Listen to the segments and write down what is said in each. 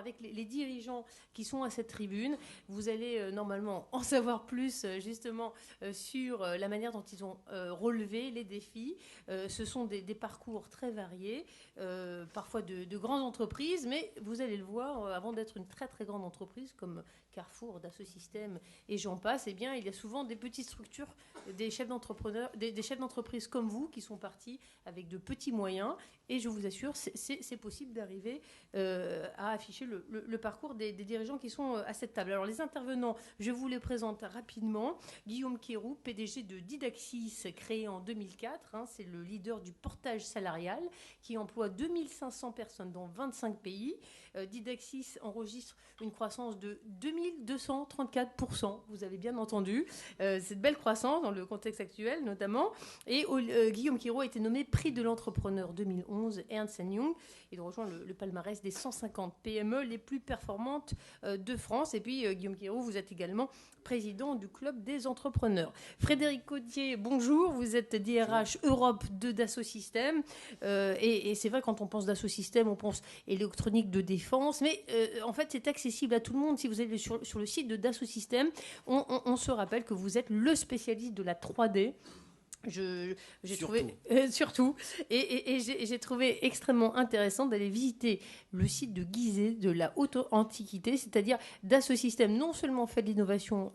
avec les dirigeants qui sont à cette tribune. Vous allez normalement en savoir plus justement sur la manière dont ils ont relevé les défis. Ce sont des parcours très variés, parfois de grandes entreprises, mais vous allez le voir, avant d'être une très très grande entreprise comme Carrefour, Dassault Systèmes et j'en passe, eh bien, il y a souvent des petites structures, des chefs d'entrepreneurs, des chefs d'entreprise comme vous qui sont partis avec de petits moyens. Et je vous assure, c'est possible d'arriver à afficher le parcours des dirigeants qui sont à cette table. Alors, les intervenants, je vous les présente rapidement. Guillaume Quéroux, PDG de Didaxis, créé en 2004. C'est le leader du portage salarial qui emploie 2500 personnes dans 25 pays. Didaxis enregistre une croissance de 2234%. Vous avez bien entendu. Cette belle croissance dans le contexte actuel, notamment. Et Guillaume Quéroux a été nommé prix de l'entrepreneur 2011 Ernst Young. Il rejoint le palmarès des 150 PME les plus performantes de France. Et puis, Guillaume Quéroux, vous êtes également président du Club des entrepreneurs. Frédéric Codier, bonjour. Vous êtes DRH Europe de Dassault Systèmes. Et c'est vrai, quand on pense Dassault Systèmes, on pense électronique de défense. Mais en fait, c'est accessible à tout le monde. Si vous allez sur le site de Dassault Systèmes, on se rappelle que vous êtes le spécialiste de la 3D. J'ai trouvé surtout et j'ai trouvé extrêmement intéressant d'aller visiter le site de Gizeh de la haute antiquité, c'est-à-dire Dassault Systèmes non seulement fait de l'innovation,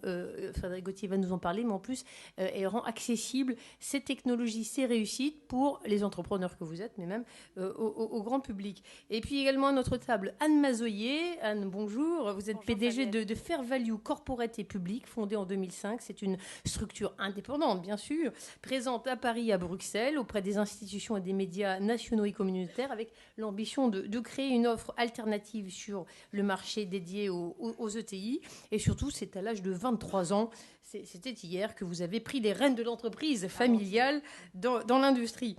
Frédéric Gauthier va nous en parler, mais en plus elle rend accessible ces technologies, ces réussites pour les entrepreneurs que vous êtes, mais même au grand public. Et puis également à notre table Anne Mazoyer. Anne, bonjour. Vous êtes PDG de Fair Value Corporate et Public, fondée en 2005. C'est une structure indépendante, bien sûr, présente à Paris et à Bruxelles auprès des institutions et des médias nationaux et communautaires avec l'ambition de créer une offre alternative sur le marché dédié aux ETI. Et surtout, c'est à l'âge de 23 ans, c'était hier, que vous avez pris les rênes de l'entreprise familiale dans l'industrie.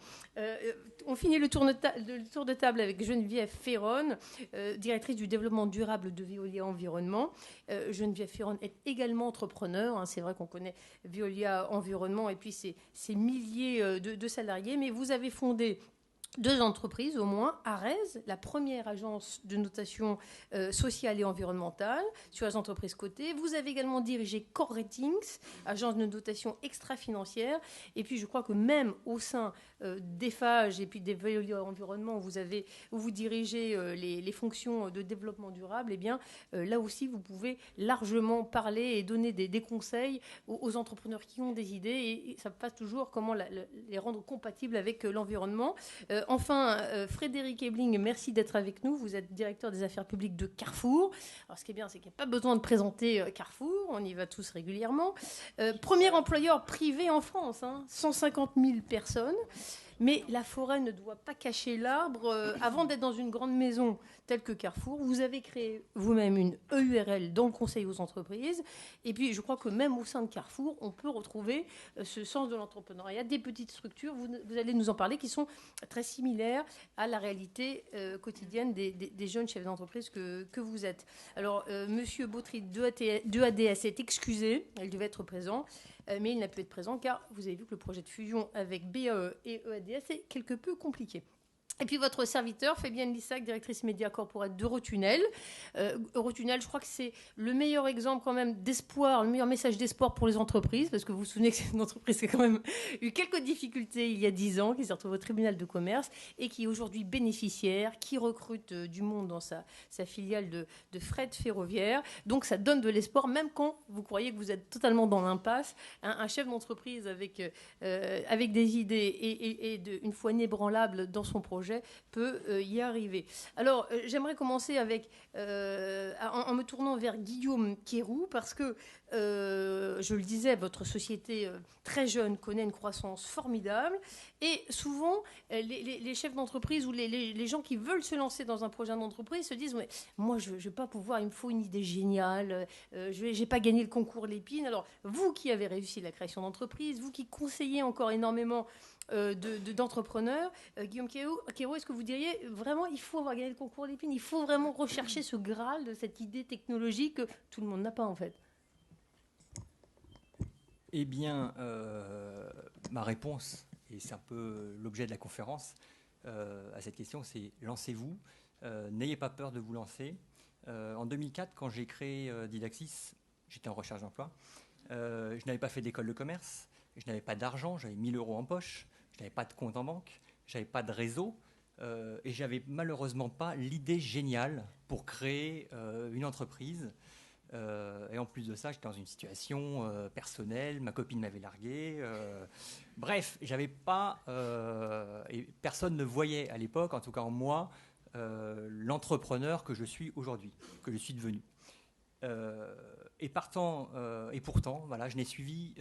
On finit le tour de table avec Geneviève Ferron, directrice du développement durable de Veolia Environnement. Geneviève Ferron est également entrepreneur. C'est vrai qu'on connaît Veolia Environnement et puis ces milliers de salariés, mais vous avez fondé 2 entreprises au moins, ARES, la première agence de notation sociale et environnementale sur les entreprises cotées. Vous avez également dirigé Core Ratings, agence de notation extra-financière. Et puis je crois que même au sein d'EFAGE et puis des Veolia Environnement, où vous dirigez les fonctions de développement durable, eh bien là aussi vous pouvez largement parler et donner des conseils aux entrepreneurs qui ont des idées, et ça passe toujours comment les rendre compatibles avec l'environnement. Enfin, Frédéric Ebling, merci d'être avec nous. Vous êtes directeur des affaires publiques de Carrefour. Alors, ce qui est bien, c'est qu'il n'y a pas besoin de présenter Carrefour. On y va tous régulièrement. Premier employeur privé en France, 150 000 personnes. Mais la forêt ne doit pas cacher l'arbre. Avant d'être dans une grande maison telle que Carrefour, vous avez créé vous-même une EURL dans le conseil aux entreprises. Et puis, je crois que même au sein de Carrefour, on peut retrouver ce sens de l'entrepreneuriat, des petites structures, vous allez nous en parler, qui sont très similaires à la réalité quotidienne des jeunes chefs d'entreprise que vous êtes. Alors, Monsieur Bautry de ADS est excusé, il devait être présent. Mais il n'a pu être présent car vous avez vu que le projet de fusion avec BAE et EADS est quelque peu compliqué. Et puis votre serviteur, Fabienne Lissac, directrice média corporate d'Eurotunnel. Eurotunnel, je crois que c'est le meilleur exemple quand même d'espoir, le meilleur message d'espoir pour les entreprises, parce que vous vous souvenez que c'est une entreprise qui a quand même eu quelques difficultés il y a 10 ans, qui s'est retrouvée au tribunal de commerce et qui est aujourd'hui bénéficiaire, qui recrute du monde dans sa filiale de fret ferroviaire. Donc ça donne de l'espoir, même quand vous croyez que vous êtes totalement dans l'impasse. Un chef d'entreprise avec des idées et une foi inébranlable dans son projet peut y arriver. Alors, j'aimerais commencer avec, en me tournant vers Guillaume Quéroux, parce que, je le disais, votre société très jeune connaît une croissance formidable, et souvent, les chefs d'entreprise ou les gens qui veulent se lancer dans un projet d'entreprise se disent, ouais, moi, je ne vais pas pouvoir, il me faut une idée géniale, je n'ai pas gagné le concours Lépine. Alors, vous qui avez réussi la création d'entreprise, vous qui conseillez encore énormément d'entrepreneurs. Guillaume Quéroux, est-ce que vous diriez vraiment il faut avoir gagné le concours Lépine, il faut vraiment rechercher ce Graal de cette idée technologique que tout le monde n'a pas en fait? Eh bien, ma réponse, et c'est un peu l'objet de la conférence à cette question, c'est lancez-vous, n'ayez pas peur de vous lancer. En 2004, quand j'ai créé Didaxis, j'étais en recherche d'emploi. Je n'avais pas fait d'école de commerce, je n'avais pas d'argent, j'avais 1 000 euros en poche, je n'avais pas de compte en banque, je n'avais pas de réseau, et je n'avais malheureusement pas l'idée géniale pour créer une entreprise. Et en plus de ça, j'étais dans une situation personnelle, ma copine m'avait largué. Bref, j'avais pas, et personne ne voyait à l'époque, en tout cas en moi, l'entrepreneur que je suis aujourd'hui, que je suis devenu. Et pourtant, voilà, je n'ai suivi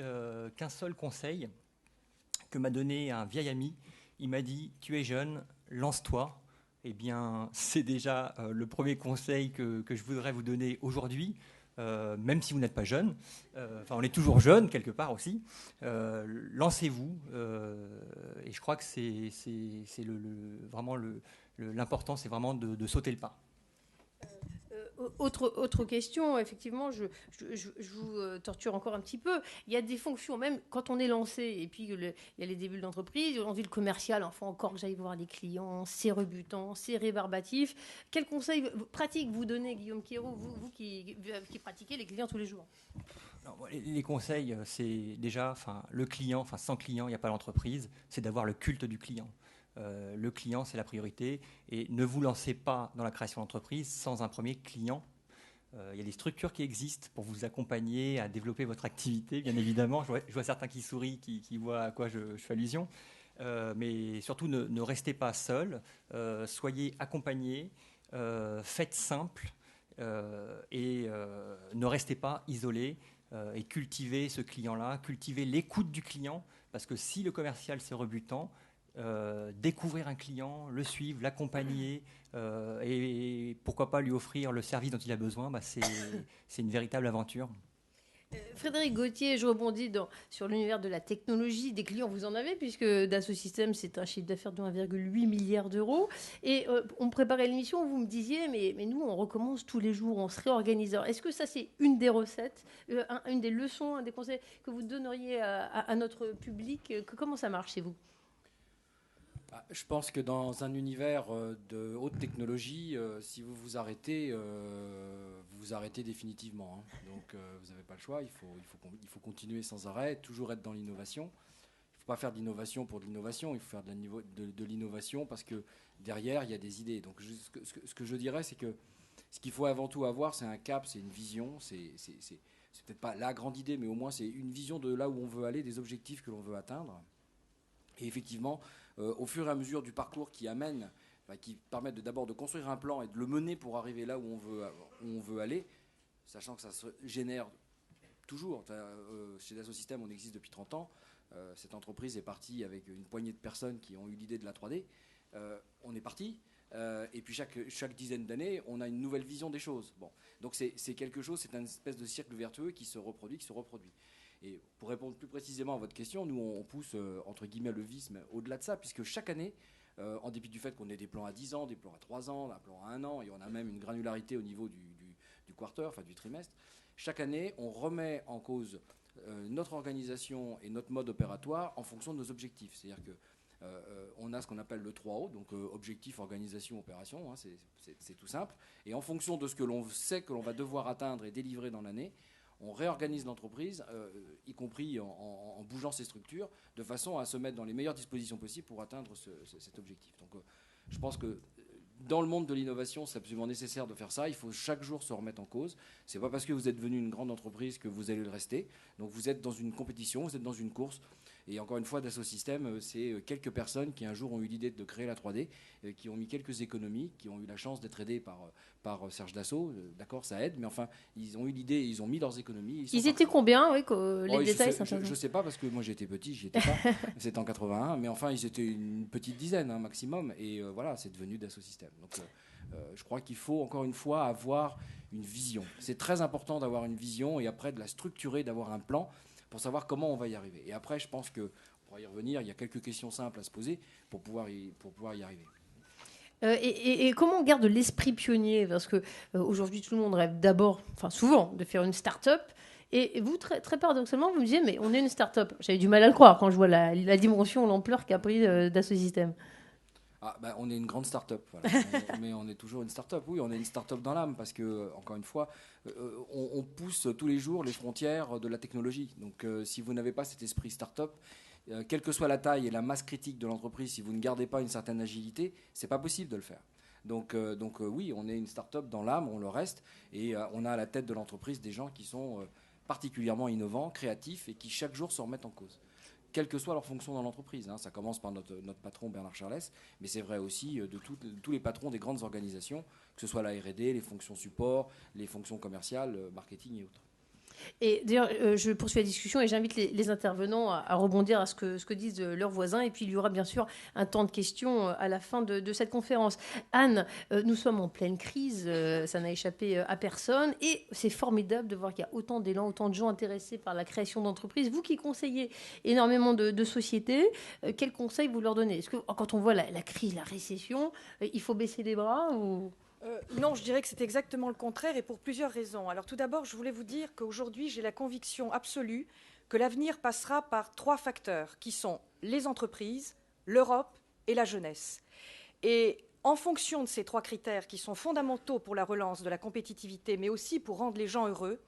qu'un seul conseil que m'a donné un vieil ami. Il m'a dit « Tu es jeune, lance-toi ». Eh bien, c'est déjà le premier conseil que je voudrais vous donner aujourd'hui. Même si vous n'êtes pas jeune, on est toujours jeune quelque part aussi, lancez-vous, et je crois que c'est vraiment l'important, c'est vraiment de sauter le pas. Autre question, effectivement, je vous torture encore un petit peu. Il y a des fonctions, même quand on est lancé, et puis il y a les débuts de l'entreprise, on dit le commercial, enfin encore que j'aille voir les clients, c'est rebutant, c'est rébarbatif. Quel conseil pratique vous donnez, Guillaume Quérault, vous qui pratiquez les clients tous les jours? Alors, les conseils, c'est déjà, le client, sans client, il n'y a pas d'entreprise, c'est d'avoir le culte du client. Le client, c'est la priorité. Et ne vous lancez pas dans la création d'entreprise sans un premier client. Il y a des structures qui existent pour vous accompagner à développer votre activité, bien évidemment. Je vois certains qui sourient, qui voient à quoi je fais allusion. Mais surtout, ne restez pas seul. Soyez accompagnés. Faites simple. Et ne restez pas isolés. Et cultivez ce client-là. Cultivez l'écoute du client. Parce que si le commercial, c'est rebutant, découvrir un client, le suivre, l'accompagner et pourquoi pas lui offrir le service dont il a besoin, c'est une véritable aventure. Frédéric Gauthier, je rebondis sur l'univers de la technologie. Des clients, vous en avez, puisque Dassault Systèmes, c'est un chiffre d'affaires de 1,8 milliard d'euros. Et on préparait l'émission, vous me disiez, mais nous, on recommence tous les jours, on se réorganise. Alors, est-ce que ça, c'est une des recettes, une des leçons, un des conseils que vous donneriez à notre public? Comment ça marche chez vous? Je pense que dans un univers de haute technologie, si vous vous arrêtez définitivement. Donc vous n'avez pas le choix, il faut continuer sans arrêt, toujours être dans l'innovation. Il ne faut pas faire de l'innovation pour de l'innovation, il faut faire de l'innovation parce que derrière, il y a des idées. Donc ce que je dirais, c'est que ce qu'il faut avant tout avoir, c'est un cap, c'est une vision, c'est peut-être pas la grande idée, mais au moins c'est une vision de là où on veut aller, des objectifs que l'on veut atteindre. Et effectivement, au fur et à mesure du parcours qui permettent d'abord de construire un plan et de le mener pour arriver là où on veut aller, sachant que ça se génère toujours. Chez Dassault Systèmes, on existe depuis 30 ans. Cette entreprise est partie avec une poignée de personnes qui ont eu l'idée de la 3D. On est parti. Et puis chaque dizaine d'années, on a une nouvelle vision des choses. Bon. Donc c'est quelque chose, c'est une espèce de cercle vertueux qui se reproduit. Et pour répondre plus précisément à votre question, nous, on pousse, entre guillemets, le vice, mais au-delà de ça, puisque chaque année, en dépit du fait qu'on ait des plans à 10 ans, des plans à 3 ans, un plan à 1 an, et on a même une granularité au niveau du quarter, du trimestre, chaque année, on remet en cause notre organisation et notre mode opératoire en fonction de nos objectifs. C'est-à-dire qu'on a ce qu'on appelle le 3O, donc objectif, organisation, opération, c'est tout simple. Et en fonction de ce que l'on sait que l'on va devoir atteindre et délivrer dans l'année, on réorganise l'entreprise, y compris en bougeant ses structures, de façon à se mettre dans les meilleures dispositions possibles pour atteindre cet objectif. Donc je pense que dans le monde de l'innovation, c'est absolument nécessaire de faire ça. Il faut chaque jour se remettre en cause. Ce n'est pas parce que vous êtes devenu une grande entreprise que vous allez le rester. Donc vous êtes dans une compétition, vous êtes dans une course. Et encore une fois, Dassault Systèmes, c'est quelques personnes qui un jour ont eu l'idée de créer la 3D, qui ont mis quelques économies, qui ont eu la chance d'être aidés par Serge Dassault. D'accord, ça aide, mais enfin, ils ont eu l'idée, ils ont mis leurs économies. Ils étaient combien, les détails? Je ne sais pas, parce que moi j'étais petit, j'y étais pas. C'était en 81, mais enfin, ils étaient une petite dizaine maximum. Et voilà, c'est devenu Dassault Systèmes. Donc je crois qu'il faut encore une fois avoir une vision. C'est très important d'avoir une vision et après de la structurer, d'avoir un plan pour savoir comment on va y arriver. Et après, je pense qu'on pourra y revenir. Il y a quelques questions simples à se poser pour pouvoir y arriver. Et comment on garde l'esprit pionnier? Parce qu'aujourd'hui, tout le monde rêve d'abord, souvent, de faire une start-up. Et vous, très, très paradoxalement, vous me disiez, mais on est une start-up. J'avais du mal à le croire quand je vois la dimension, l'ampleur qu'a pris Dassault Systèmes. On est une grande start-up. Voilà. Mais on est toujours une start-up. Oui, on est une start-up dans l'âme parce que, encore une fois, on pousse tous les jours les frontières de la technologie. Donc, si vous n'avez pas cet esprit start-up, quelle que soit la taille et la masse critique de l'entreprise, si vous ne gardez pas une certaine agilité, c'est pas possible de le faire. Donc, oui, on est une start-up dans l'âme, on le reste, et on a à la tête de l'entreprise des gens qui sont particulièrement innovants, créatifs et qui chaque jour se remettent en cause, quelle que soit leur fonction dans l'entreprise. Ça commence par notre patron Bernard Charlès, mais c'est vrai aussi de tous les patrons des grandes organisations, que ce soit la R&D, les fonctions support, les fonctions commerciales, marketing et autres. Et d'ailleurs, je poursuis la discussion et j'invite les intervenants à rebondir à ce que disent leurs voisins. Et puis, il y aura bien sûr un temps de questions à la fin de cette conférence. Anne, nous sommes en pleine crise, ça n'a échappé à personne. Et c'est formidable de voir qu'il y a autant d'élan, autant de gens intéressés par la création d'entreprises. Vous qui conseillez énormément de sociétés, quels conseils vous leur donnez? Est-ce que quand on voit la crise, la récession, il faut baisser les bras ou... Non, je dirais que c'est exactement le contraire et pour plusieurs raisons. Alors tout d'abord, je voulais vous dire qu'aujourd'hui, j'ai la conviction absolue que l'avenir passera par 3 facteurs qui sont les entreprises, l'Europe et la jeunesse. Et en fonction de ces 3 critères qui sont fondamentaux pour la relance de la compétitivité, mais aussi pour rendre les gens heureux,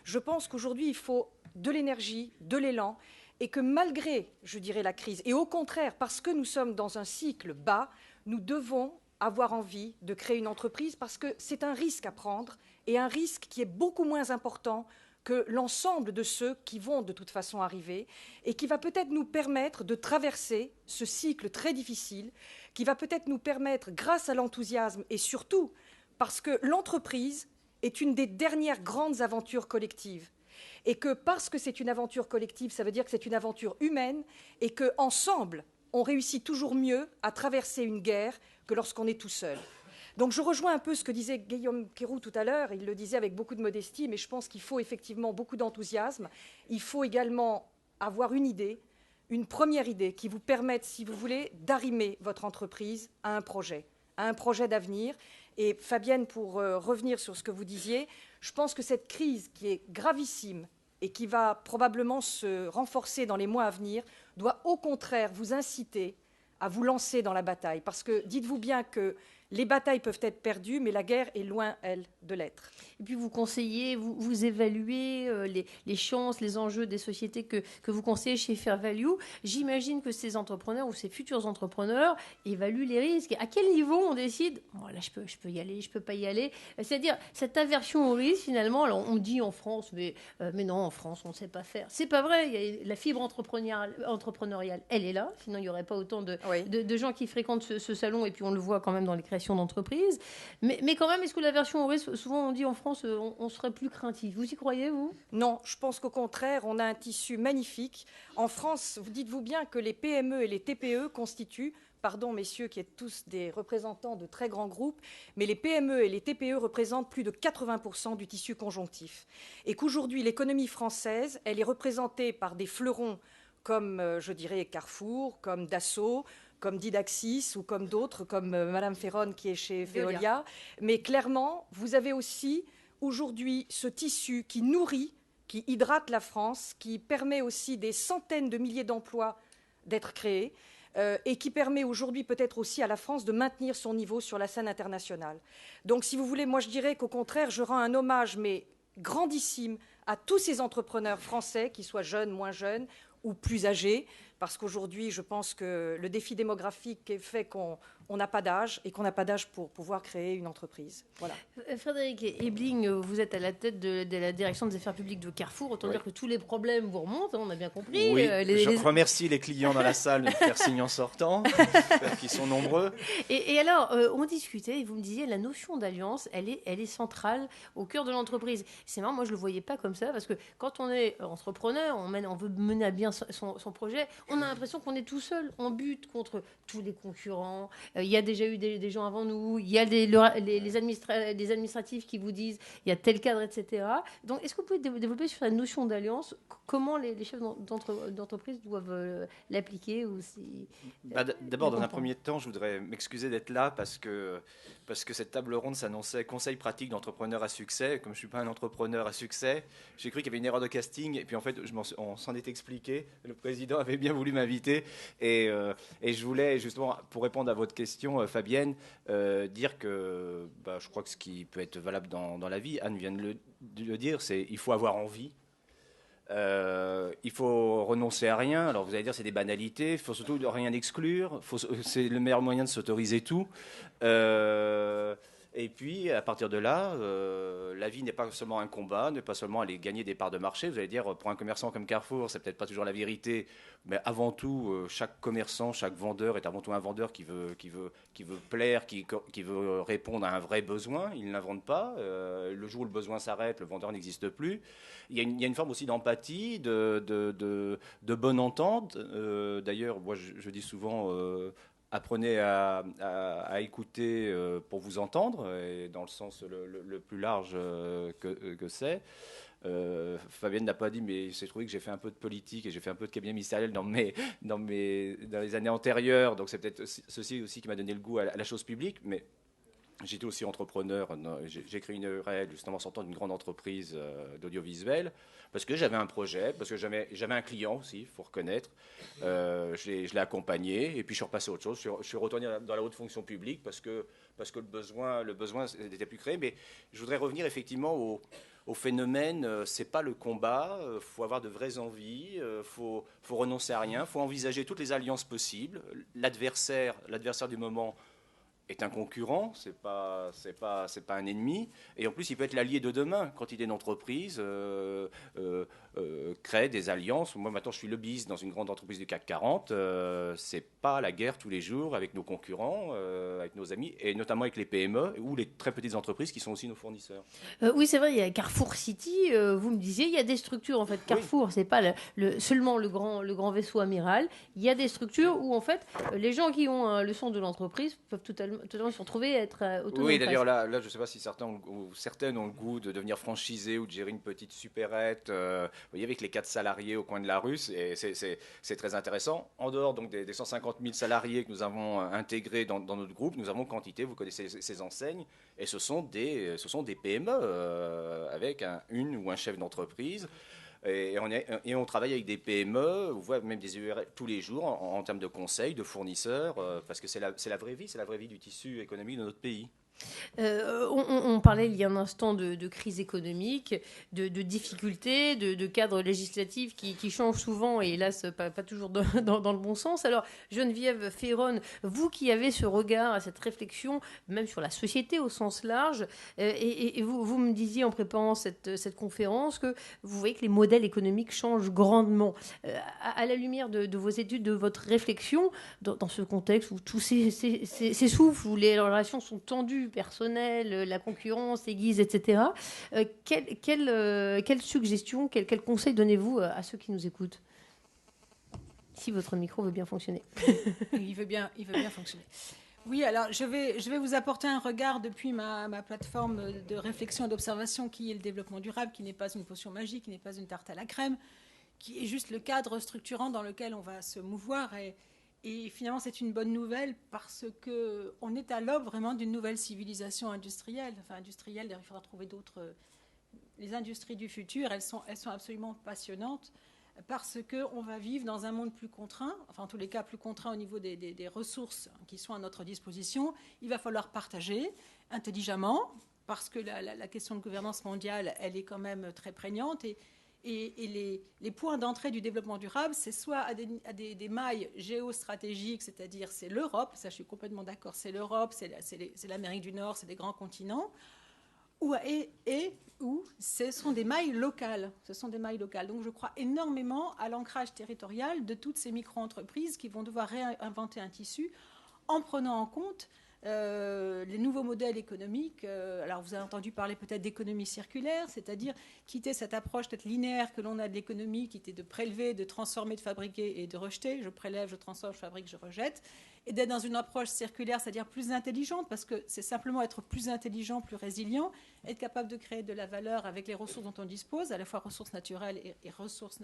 je pense qu'aujourd'hui, il faut de l'énergie, de l'élan, et que malgré, je dirais, la crise, et au contraire, parce que nous sommes dans un cycle bas, nous devons avoir envie de créer une entreprise parce que c'est un risque à prendre et un risque qui est beaucoup moins important que l'ensemble de ceux qui vont de toute façon arriver et qui va peut-être nous permettre de traverser ce cycle très difficile, qui va peut-être nous permettre, grâce à l'enthousiasme et surtout parce que l'entreprise est une des dernières grandes aventures collectives. Et que parce que c'est une aventure collective, ça veut dire que c'est une aventure humaine et qu'ensemble, on réussit toujours mieux à traverser une guerre que lorsqu'on est tout seul. Donc je rejoins un peu ce que disait Guillaume Quéroux tout à l'heure. Il le disait avec beaucoup de modestie, mais je pense qu'il faut effectivement beaucoup d'enthousiasme. Il faut également avoir une idée, une première idée qui vous permette, si vous voulez, d'arrimer votre entreprise à un projet d'avenir. Et Fabienne, pour revenir sur ce que vous disiez, je pense que cette crise qui est gravissime et qui va probablement se renforcer dans les mois à venir, doit au contraire vous inciter à vous lancer dans la bataille. Parce que dites-vous bien que les batailles peuvent être perdues, mais la guerre est loin, elle, de l'être. Et puis vous conseillez, vous évaluez les chances, les enjeux des sociétés que vous conseillez chez Fair Value. J'imagine que ces entrepreneurs ou ces futurs entrepreneurs évaluent les risques. À quel niveau on décide, là je peux y aller, je peux pas y aller? C'est-à-dire cette aversion au risque, finalement, alors on dit en France, mais non, en France, on ne sait pas faire. C'est pas vrai. Il y a la fibre entrepreneuriale, elle est là. Sinon, il n'y aurait pas autant de gens qui fréquentent ce salon. Et puis on le voit quand même dans les créations d'entreprise. Mais quand même, est-ce que la version au risque, souvent on dit en France, on serait plus craintif. Vous y croyez, vous? Non, je pense qu'au contraire, on a un tissu magnifique. En France, dites-vous bien que les PME et les TPE constituent, pardon messieurs qui êtes tous des représentants de très grands groupes, mais les PME et les TPE représentent plus de 80% du tissu conjonctif. Et qu'aujourd'hui, l'économie française, elle est représentée par des fleurons comme, je dirais, Carrefour, comme Dassault, comme Didaxis ou comme d'autres, comme Madame Ferron qui est chez Veolia. Mais clairement, vous avez aussi aujourd'hui ce tissu qui nourrit, qui hydrate la France, qui permet aussi des centaines de milliers d'emplois d'être créés et qui permet aujourd'hui peut-être aussi à la France de maintenir son niveau sur la scène internationale. Donc si vous voulez, moi je dirais qu'au contraire, je rends un hommage, mais grandissime, à tous ces entrepreneurs français, qu'ils soient jeunes, moins jeunes ou plus âgés, parce qu'aujourd'hui, je pense que le défi démographique fait qu'on n'a pas d'âge et qu'on n'a pas d'âge pour pouvoir créer une entreprise. Voilà. Frédéric Ebling, vous êtes à la tête de la direction des affaires publiques de Carrefour. Autant dire que tous les problèmes vous remontent, on a bien compris. Oui, je remercie les clients dans la salle de me faire signe en sortant, qui sont nombreux. Et alors, on discutait et vous me disiez, la notion d'alliance, elle est centrale au cœur de l'entreprise. C'est marrant, moi je ne le voyais pas comme ça, parce que quand on est entrepreneur, on veut mener à bien son projet, on a l'impression qu'on est tout seul, on bute contre tous les concurrents. Il y a déjà eu des gens avant nous, il y a les administratifs qui vous disent il y a tel cadre, etc. Donc, est-ce que vous pouvez développer sur la notion d'alliance, comment les chefs d'entreprise doivent l'appliquer ou D'abord, dans un premier temps, je voudrais m'excuser d'être là parce que cette table ronde s'annonçait conseil pratique d'entrepreneur à succès. Comme je ne suis pas un entrepreneur à succès, j'ai cru qu'il y avait une erreur de casting et puis en fait, on s'en est expliqué. Le président avait bien voulu m'inviter. Et je voulais, justement, pour répondre à votre question, Fabienne, dire que je crois que ce qui peut être valable dans la vie, Anne vient de le dire, c'est il faut avoir envie. Il faut renoncer à rien. Alors vous allez dire c'est des banalités. Il faut surtout rien exclure. C'est le meilleur moyen de s'autoriser tout. Et puis à partir de là, la vie n'est pas seulement un combat, n'est pas seulement aller gagner des parts de marché. Vous allez dire pour un commerçant comme Carrefour, c'est peut-être pas toujours la vérité, mais avant tout, chaque commerçant, chaque vendeur est avant tout un vendeur qui veut plaire, qui veut répondre à un vrai besoin. Il ne l'invente pas. Le jour où le besoin s'arrête, le vendeur n'existe plus. Il y a une forme aussi d'empathie, de bonne entente. D'ailleurs, moi, je dis souvent, apprenez à écouter pour vous entendre, et dans le sens le plus large que c'est. Fabienne n'a pas dit, mais j'ai trouvé que j'ai fait un peu de politique et j'ai fait un peu de cabinet ministériel dans les années antérieures. Donc c'est peut-être ceci aussi qui m'a donné le goût à la chose publique. Mais j'étais aussi entrepreneur. J'ai créé une URL justement sortant d'une grande entreprise d'audiovisuel parce que j'avais un projet, parce que j'avais un client aussi, il faut reconnaître. Je l'ai accompagné et puis je suis repassé à autre chose. Je suis retourné dans la haute fonction publique parce que le besoin n'était plus créé. Mais je voudrais revenir effectivement au phénomène. C'est pas le combat. Faut avoir de vraies envies. Faut renoncer à rien. Faut envisager toutes les alliances possibles. L'adversaire du moment est un concurrent, c'est pas un ennemi, et en plus il peut être l'allié de demain quand il est une entreprise, crée des alliances. Moi maintenant je suis lobbyiste dans une grande entreprise du CAC 40, c'est pas la guerre tous les jours avec nos concurrents, avec nos amis, et notamment avec les PME ou les très petites entreprises qui sont aussi nos fournisseurs. Oui, c'est vrai, il y a Carrefour City, vous me disiez, il y a des structures en fait. Carrefour, oui. C'est pas seulement le grand vaisseau amiral, il y a des structures où en fait les gens qui ont le sens de l'entreprise peuvent totalement se retrouver à être autonomes. Oui, d'ailleurs là je ne sais pas si certaines ont le goût de devenir franchisés ou de gérer une petite supérette, vous voyez, avec les 4 salariés au coin de la rue, c'est très intéressant. En dehors donc des 150 000 salariés que nous avons intégrés dans notre groupe, nous avons quantité, vous connaissez ces enseignes, et ce sont des PME avec une ou un chef d'entreprise. Et on travaille avec des PME, on voit même des URL tous les jours en termes de conseils, de fournisseurs, parce que c'est la vraie vie du tissu économique de notre pays. On parlait il y a un instant de crise économique, de difficultés, de cadres législatifs qui changent souvent et hélas pas toujours dans le bon sens. Alors Geneviève Féron, vous qui avez ce regard, cette réflexion, même sur la société au sens large, et vous me disiez en préparant cette conférence que vous voyez que les modèles économiques changent grandement. À la lumière de vos études, de votre réflexion, dans ce contexte où tout s'essouffle, où les relations sont tendues, personnel, la concurrence aiguise, etc. Quelle suggestion, quel conseil donnez-vous à ceux qui nous écoutent? Si votre micro veut bien fonctionner. Il veut bien fonctionner. Oui, alors je vais vous apporter un regard depuis ma plateforme de réflexion et d'observation qui est le développement durable, qui n'est pas une potion magique, qui n'est pas une tarte à la crème, qui est juste le cadre structurant dans lequel on va se mouvoir. Et finalement, c'est une bonne nouvelle parce qu'on est à l'aube vraiment d'une nouvelle civilisation industrielle. Enfin, industrielle, il faudra trouver d'autres. Les industries du futur, elles sont absolument passionnantes parce qu'on va vivre dans un monde plus contraint, enfin en tous les cas plus contraint au niveau des ressources qui sont à notre disposition. Il va falloir partager intelligemment parce que la question de gouvernance mondiale, elle est quand même très prégnante. Et les points d'entrée du développement durable, c'est soit à des mailles géostratégiques, c'est-à-dire c'est l'Europe, ça je suis complètement d'accord, c'est l'Europe, c'est l'Amérique du Nord, c'est des grands continents, ou ce sont des mailles locales. Donc je crois énormément à l'ancrage territorial de toutes ces micro-entreprises qui vont devoir réinventer un tissu en prenant en compte les nouveaux modèles économiques. Alors vous avez entendu parler peut-être d'économie circulaire, c'est-à-dire quitter cette approche peut-être linéaire que l'on a de l'économie qui était de prélever, de transformer, de fabriquer et de rejeter. Je prélève, je transforme, je fabrique, je rejette. Et d'être dans une approche circulaire, c'est-à-dire plus intelligente, parce que c'est simplement être plus intelligent, plus résilient, être capable de créer de la valeur avec les ressources dont on dispose, à la fois ressources naturelles et ressources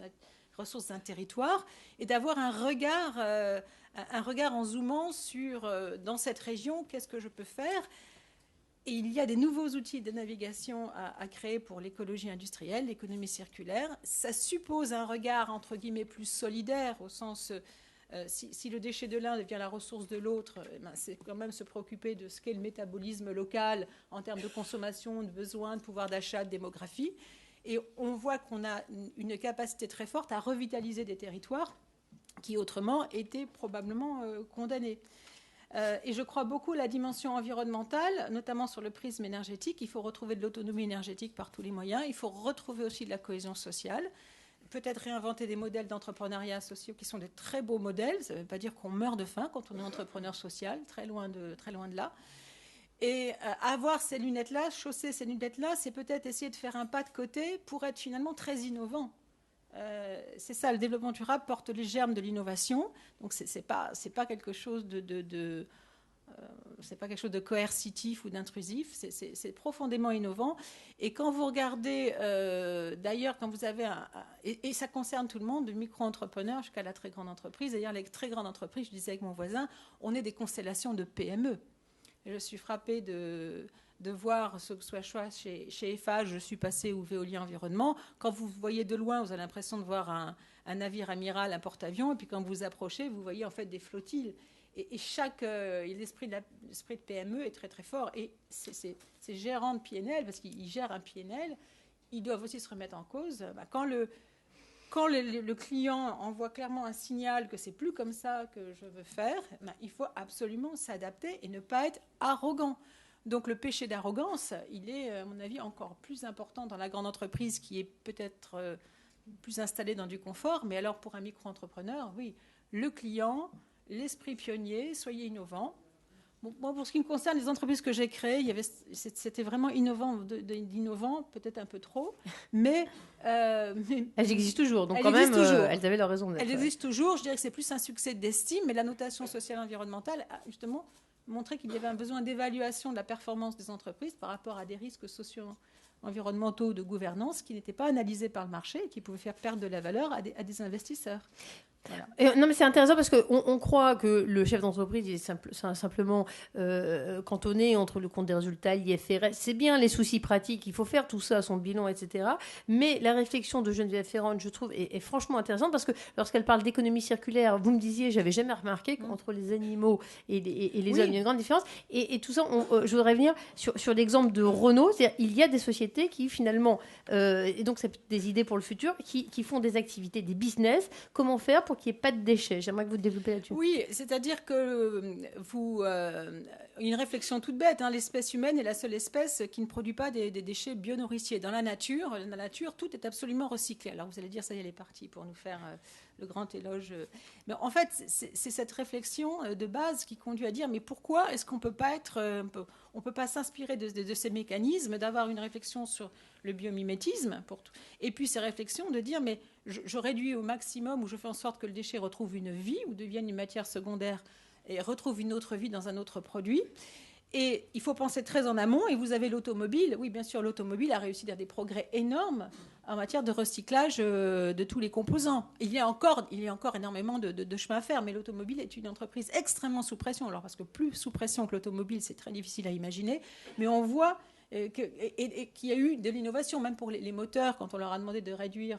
d'un territoire, et d'avoir un regard en zoomant sur, dans cette région, qu'est-ce que je peux faire. Et il y a des nouveaux outils de navigation à créer pour l'écologie industrielle, l'économie circulaire. Ça suppose un regard, entre guillemets, plus solidaire, au sens, si le déchet de l'un devient la ressource de l'autre, c'est quand même se préoccuper de ce qu'est le métabolisme local en termes de consommation, de besoins, de pouvoir d'achat, de démographie. Et on voit qu'on a une capacité très forte à revitaliser des territoires qui autrement étaient probablement condamnés. Et je crois beaucoup à la dimension environnementale, notamment sur le prisme énergétique. Il faut retrouver de l'autonomie énergétique par tous les moyens. Il faut retrouver aussi de la cohésion sociale. Peut-être réinventer des modèles d'entrepreneuriat sociaux qui sont des très beaux modèles. Ça ne veut pas dire qu'on meurt de faim quand on est entrepreneur social, très loin de là. Et avoir ces lunettes-là, chausser ces lunettes-là, c'est peut-être essayer de faire un pas de côté pour être finalement très innovant. C'est ça, le développement durable porte les germes de l'innovation. Donc c'est pas quelque chose c'est pas quelque chose de coercitif ou d'intrusif. C'est profondément innovant. Et quand vous regardez, d'ailleurs, quand vous avez et ça concerne tout le monde, du micro-entrepreneur jusqu'à la très grande entreprise. D'ailleurs, les très grandes entreprises, je disais avec mon voisin, on est des constellations de PME. Et je suis frappée de voir ce que soit chez Eiffage, je suis passée au Veolia Environnement. Quand vous voyez de loin, vous avez l'impression de voir un navire amiral, un porte-avions, et puis quand vous approchez, vous voyez en fait des flottilles. Et l'esprit de PME est très très fort. Et ces gérants de PNL, parce qu'ils gèrent un PNL, ils doivent aussi se remettre en cause. Quand le client envoie clairement un signal que c'est plus comme ça que je veux faire, il faut absolument s'adapter et ne pas être arrogant. Donc le péché d'arrogance, il est, à mon avis, encore plus important dans la grande entreprise qui est peut-être plus installée dans du confort. Mais alors pour un micro-entrepreneur, oui, le client, l'esprit pionnier, soyez innovant. Bon, moi, pour ce qui me concerne, les entreprises que j'ai créées, c'était vraiment innovant, peut-être un peu trop, mais elles existent toujours, donc quand même, elles avaient leur raison d'être. Elles existent toujours. Je dirais que c'est plus un succès d'estime, mais la notation sociale environnementale a justement montré qu'il y avait un besoin d'évaluation de la performance des entreprises par rapport à des risques sociaux, environnementaux, de gouvernance qui n'étaient pas analysés par le marché et qui pouvaient faire perdre de la valeur à des investisseurs. Voilà. Non, mais c'est intéressant parce qu'on croit que le chef d'entreprise est simplement cantonné entre le compte des résultats, l'IFRS. C'est bien les soucis pratiques, il faut faire tout ça, son bilan, etc. Mais la réflexion de Geneviève Ferrand, je trouve, est franchement intéressante parce que lorsqu'elle parle d'économie circulaire, vous me disiez, j'avais jamais remarqué qu'entre les animaux et les hommes, il y a une grande différence. Et tout ça, je voudrais venir sur l'exemple de Renault. C'est-à-dire, il y a des sociétés qui finalement, et donc c'est des idées pour le futur, qui font des activités, des business. Comment faire pour qu'il n'y ait pas de déchets? J'aimerais que vous développez là-dessus. Oui, c'est-à-dire que une réflexion toute bête, l'espèce humaine est la seule espèce qui ne produit pas des déchets bionourriciers. Dans la nature, tout est absolument recyclé. Alors vous allez dire, ça y est, elle est partie pour nous faire le grand éloge. Mais en fait, c'est cette réflexion de base qui conduit à dire, mais pourquoi est-ce qu'on peut pas on peut pas s'inspirer de ces mécanismes, d'avoir une réflexion sur le biomimétisme, et puis ces réflexions de dire, mais je réduis au maximum, ou je fais en sorte que le déchet retrouve une vie, ou devienne une matière secondaire, et retrouve une autre vie dans un autre produit. Et il faut penser très en amont, et vous avez l'automobile. Oui, bien sûr, l'automobile a réussi à faire des progrès énormes en matière de recyclage de tous les composants. Il y a encore énormément de chemin à faire, mais l'automobile est une entreprise extrêmement sous pression. Alors, parce que plus sous pression que l'automobile, c'est très difficile à imaginer, mais on voit qu'il y a eu de l'innovation, même pour les moteurs, quand on leur a demandé de réduire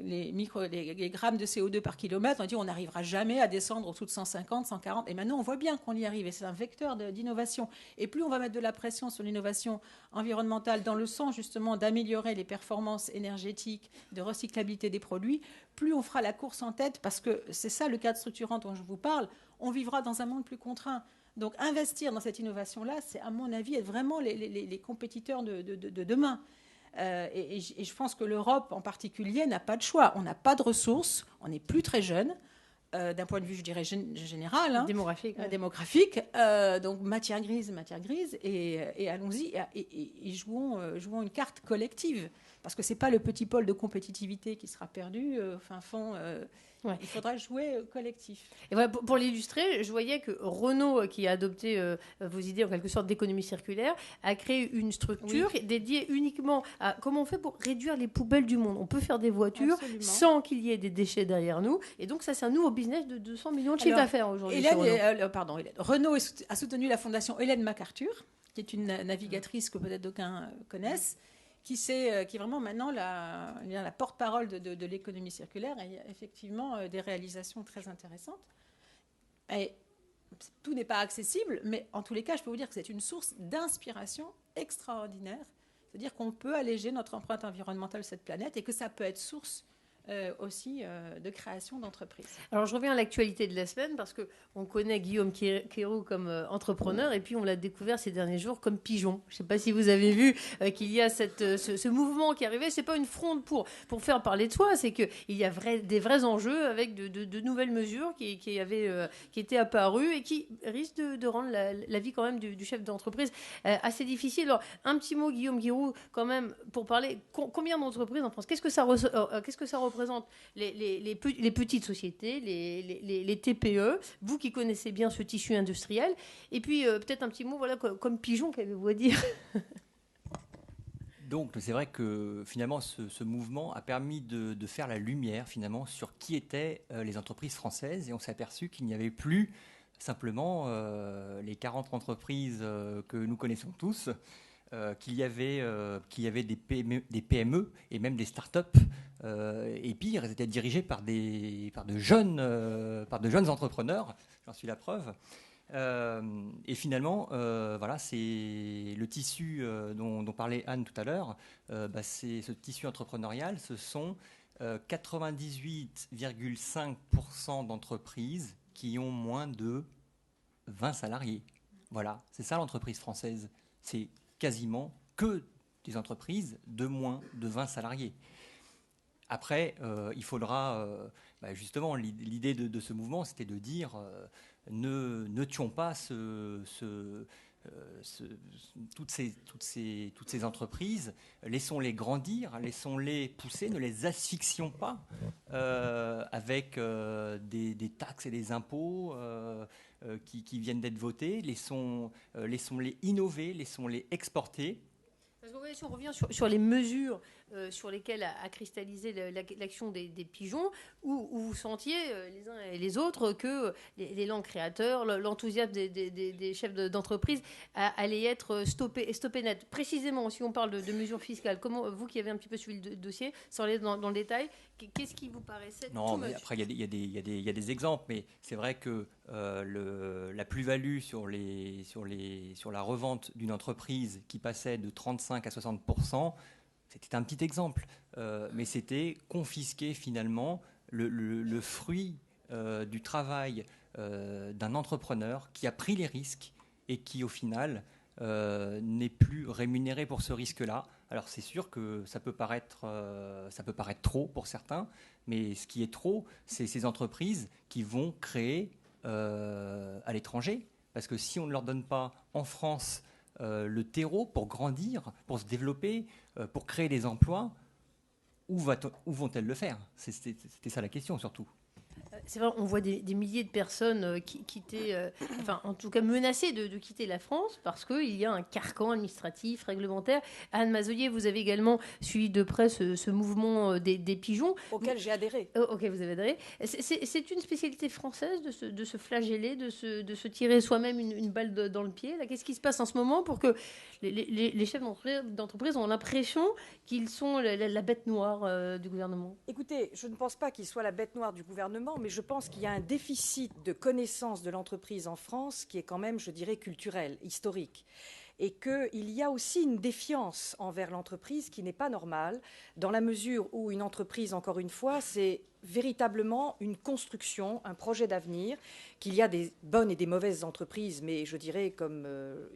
les grammes de CO2 par kilomètre, on a dit on n'arrivera jamais à descendre au-dessous de 150, 140, et maintenant on voit bien qu'on y arrive, et c'est un vecteur d'innovation. Et plus on va mettre de la pression sur l'innovation environnementale dans le sens justement d'améliorer les performances énergétiques, de recyclabilité des produits, plus on fera la course en tête, parce que c'est ça le cadre structurant dont je vous parle, on vivra dans un monde plus contraint. Donc investir dans cette innovation-là, c'est à mon avis être vraiment les compétiteurs de demain. Et je pense que l'Europe en particulier n'a pas de choix. On n'a pas de ressources, on n'est plus très jeune, d'un point de vue, je dirais, général. Démographique. Donc matière grise, et allons-y, et jouons une carte collective. Parce que ce n'est pas le petit pôle de compétitivité qui sera perdu au fin fond. Ouais. Il faudra jouer collectif. Et voilà, pour l'illustrer, je voyais que Renault, qui a adopté vos idées en quelque sorte d'économie circulaire, a créé une structure dédiée uniquement à comment on fait pour réduire les poubelles du monde. On peut faire des voitures sans qu'il y ait des déchets derrière nous. Et donc ça, c'est un nouveau business de 200 millions de chiffre d'affaires aujourd'hui. Renault a soutenu la fondation Hélène MacArthur, qui est une navigatrice que peut-être d'aucuns connaissent, qui est vraiment maintenant la porte-parole de l'économie circulaire, et il y a effectivement des réalisations très intéressantes. Et tout n'est pas accessible, mais en tous les cas, je peux vous dire que c'est une source d'inspiration extraordinaire. C'est-à-dire qu'on peut alléger notre empreinte environnementale de cette planète et que ça peut être source aussi de création d'entreprises. Alors, je reviens à l'actualité de la semaine parce qu'on connaît Guillaume Quéroux comme entrepreneur et puis on l'a découvert ces derniers jours comme pigeon. Je ne sais pas si vous avez vu qu'il y a ce mouvement qui est arrivé. Ce n'est pas une fronde pour faire parler de soi, c'est qu'il y a des vrais enjeux avec de nouvelles mesures qui étaient apparues et qui risquent de rendre la vie quand même du chef d'entreprise assez difficile. Alors, un petit mot, Guillaume Quéroux, quand même, pour parler. Combien d'entreprises en France ? Qu'est-ce que ça représente les petites sociétés, les TPE, vous qui connaissez bien ce tissu industriel, et puis peut-être un petit mot, voilà, comme pigeon, qu'avez-vous à dire ? Donc c'est vrai que finalement ce mouvement a permis de faire la lumière finalement sur qui étaient les entreprises françaises, et on s'est aperçu qu'il n'y avait plus simplement les 40 entreprises que nous connaissons tous, qu'il y avait des PME et même des start-up, et pire, elles étaient dirigées par de jeunes entrepreneurs, j'en suis la preuve. Et finalement, voilà, c'est le tissu dont parlait Anne tout à l'heure, c'est ce tissu entrepreneurial, ce sont 98,5% d'entreprises qui ont moins de 20 salariés. Voilà, c'est ça l'entreprise française. C'est quasiment que des entreprises de moins de 20 salariés. Après, il faudra, justement, l'idée de ce mouvement, c'était de dire, ne tuons pas toutes ces entreprises, laissons-les grandir, laissons-les pousser, ne les asphyxions pas avec des taxes et des impôts qui viennent d'être votés, laissons-les innover, laissons-les exporter. Parce que, si on revient sur les mesures sur lesquelles a cristallisé l'action des pigeons, où vous sentiez les uns et les autres que l'élan créateur, l'enthousiasme des chefs d'entreprise allait être stoppé net. Précisément, si on parle de mesures fiscales, comment, vous qui avez un petit peu suivi le dossier, sans aller dans le détail, qu'est-ce qui vous paraissait Non, mais après, il y a des exemples, mais c'est vrai que la plus-value sur la revente d'une entreprise qui passait de 35 à 60%, c'était un petit exemple, mais c'était confisquer finalement le fruit du travail d'un entrepreneur qui a pris les risques et qui au final n'est plus rémunéré pour ce risque-là. Alors c'est sûr que ça peut paraître trop pour certains, mais ce qui est trop, c'est ces entreprises qui vont créer à l'étranger, parce que si on ne leur donne pas en France le terreau pour grandir, pour se développer, pour créer des emplois, où vont-elles le faire ? C'était ça la question surtout. C'est vrai, on voit des milliers de personnes qui étaient, en tout cas menacées de quitter la France parce qu'il y a un carcan administratif, réglementaire. Anne Mazoyer, vous avez également suivi de près ce mouvement des pigeons. Auquel j'ai adhéré. Ok, vous avez adhéré. C'est une spécialité française de se flageller, de se tirer soi-même une balle dans le pied. Qu'est-ce qui se passe en ce moment pour que les chefs d'entreprise ont l'impression qu'ils sont la bête noire du gouvernement ? Écoutez, je ne pense pas qu'ils soient la bête noire du gouvernement, mais je pense qu'il y a un déficit de connaissance de l'entreprise en France qui est quand même, je dirais, culturel, historique. Et qu'il y a aussi une défiance envers l'entreprise qui n'est pas normale, dans la mesure où une entreprise, encore une fois, c'est véritablement une construction, un projet d'avenir, qu'il y a des bonnes et des mauvaises entreprises, mais je dirais comme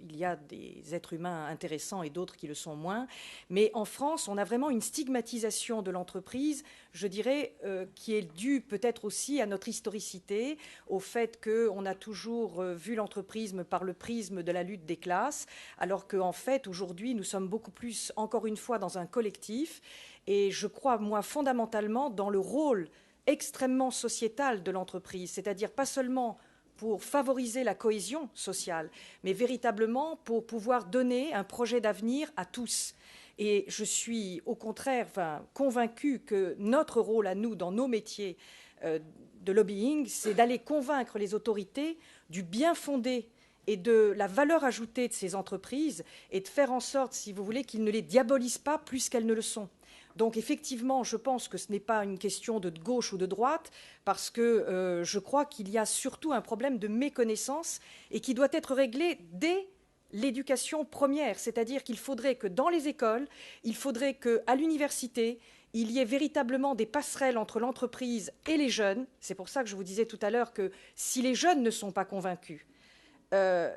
il y a des êtres humains intéressants et d'autres qui le sont moins. Mais en France, on a vraiment une stigmatisation de l'entreprise, je dirais, qui est due peut-être aussi à notre historicité, au fait qu'on a toujours vu l'entreprise par le prisme de la lutte des classes, alors qu'en fait, aujourd'hui, nous sommes beaucoup plus, encore une fois, dans un collectif. Et je crois, moi, fondamentalement, dans le rôle extrêmement sociétal de l'entreprise, c'est-à-dire pas seulement pour favoriser la cohésion sociale, mais véritablement pour pouvoir donner un projet d'avenir à tous. Et je suis au contraire convaincue que notre rôle à nous, dans nos métiers de lobbying, c'est d'aller convaincre les autorités du bien fondé et de la valeur ajoutée de ces entreprises et de faire en sorte, si vous voulez, qu'ils ne les diabolisent pas plus qu'elles ne le sont. Donc effectivement, je pense que ce n'est pas une question de gauche ou de droite, parce que je crois qu'il y a surtout un problème de méconnaissance et qui doit être réglé dès l'éducation première, c'est-à-dire qu'il faudrait que dans les écoles, il faudrait qu'à l'université, il y ait véritablement des passerelles entre l'entreprise et les jeunes. C'est pour ça que je vous disais tout à l'heure que si les jeunes ne sont pas convaincus,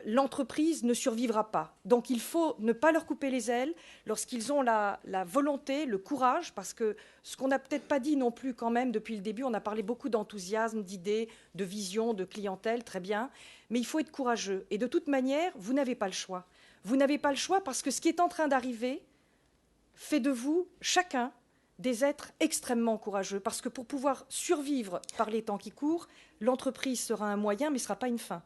l'entreprise ne survivra pas. Donc il faut ne pas leur couper les ailes lorsqu'ils ont la volonté, le courage, parce que ce qu'on n'a peut-être pas dit non plus quand même depuis le début, on a parlé beaucoup d'enthousiasme, d'idées, de vision, de clientèle, très bien, mais il faut être courageux. Et de toute manière, vous n'avez pas le choix. Vous n'avez pas le choix parce que ce qui est en train d'arriver fait de vous, chacun, des êtres extrêmement courageux, parce que pour pouvoir survivre par les temps qui courent, l'entreprise sera un moyen, mais ne sera pas une fin.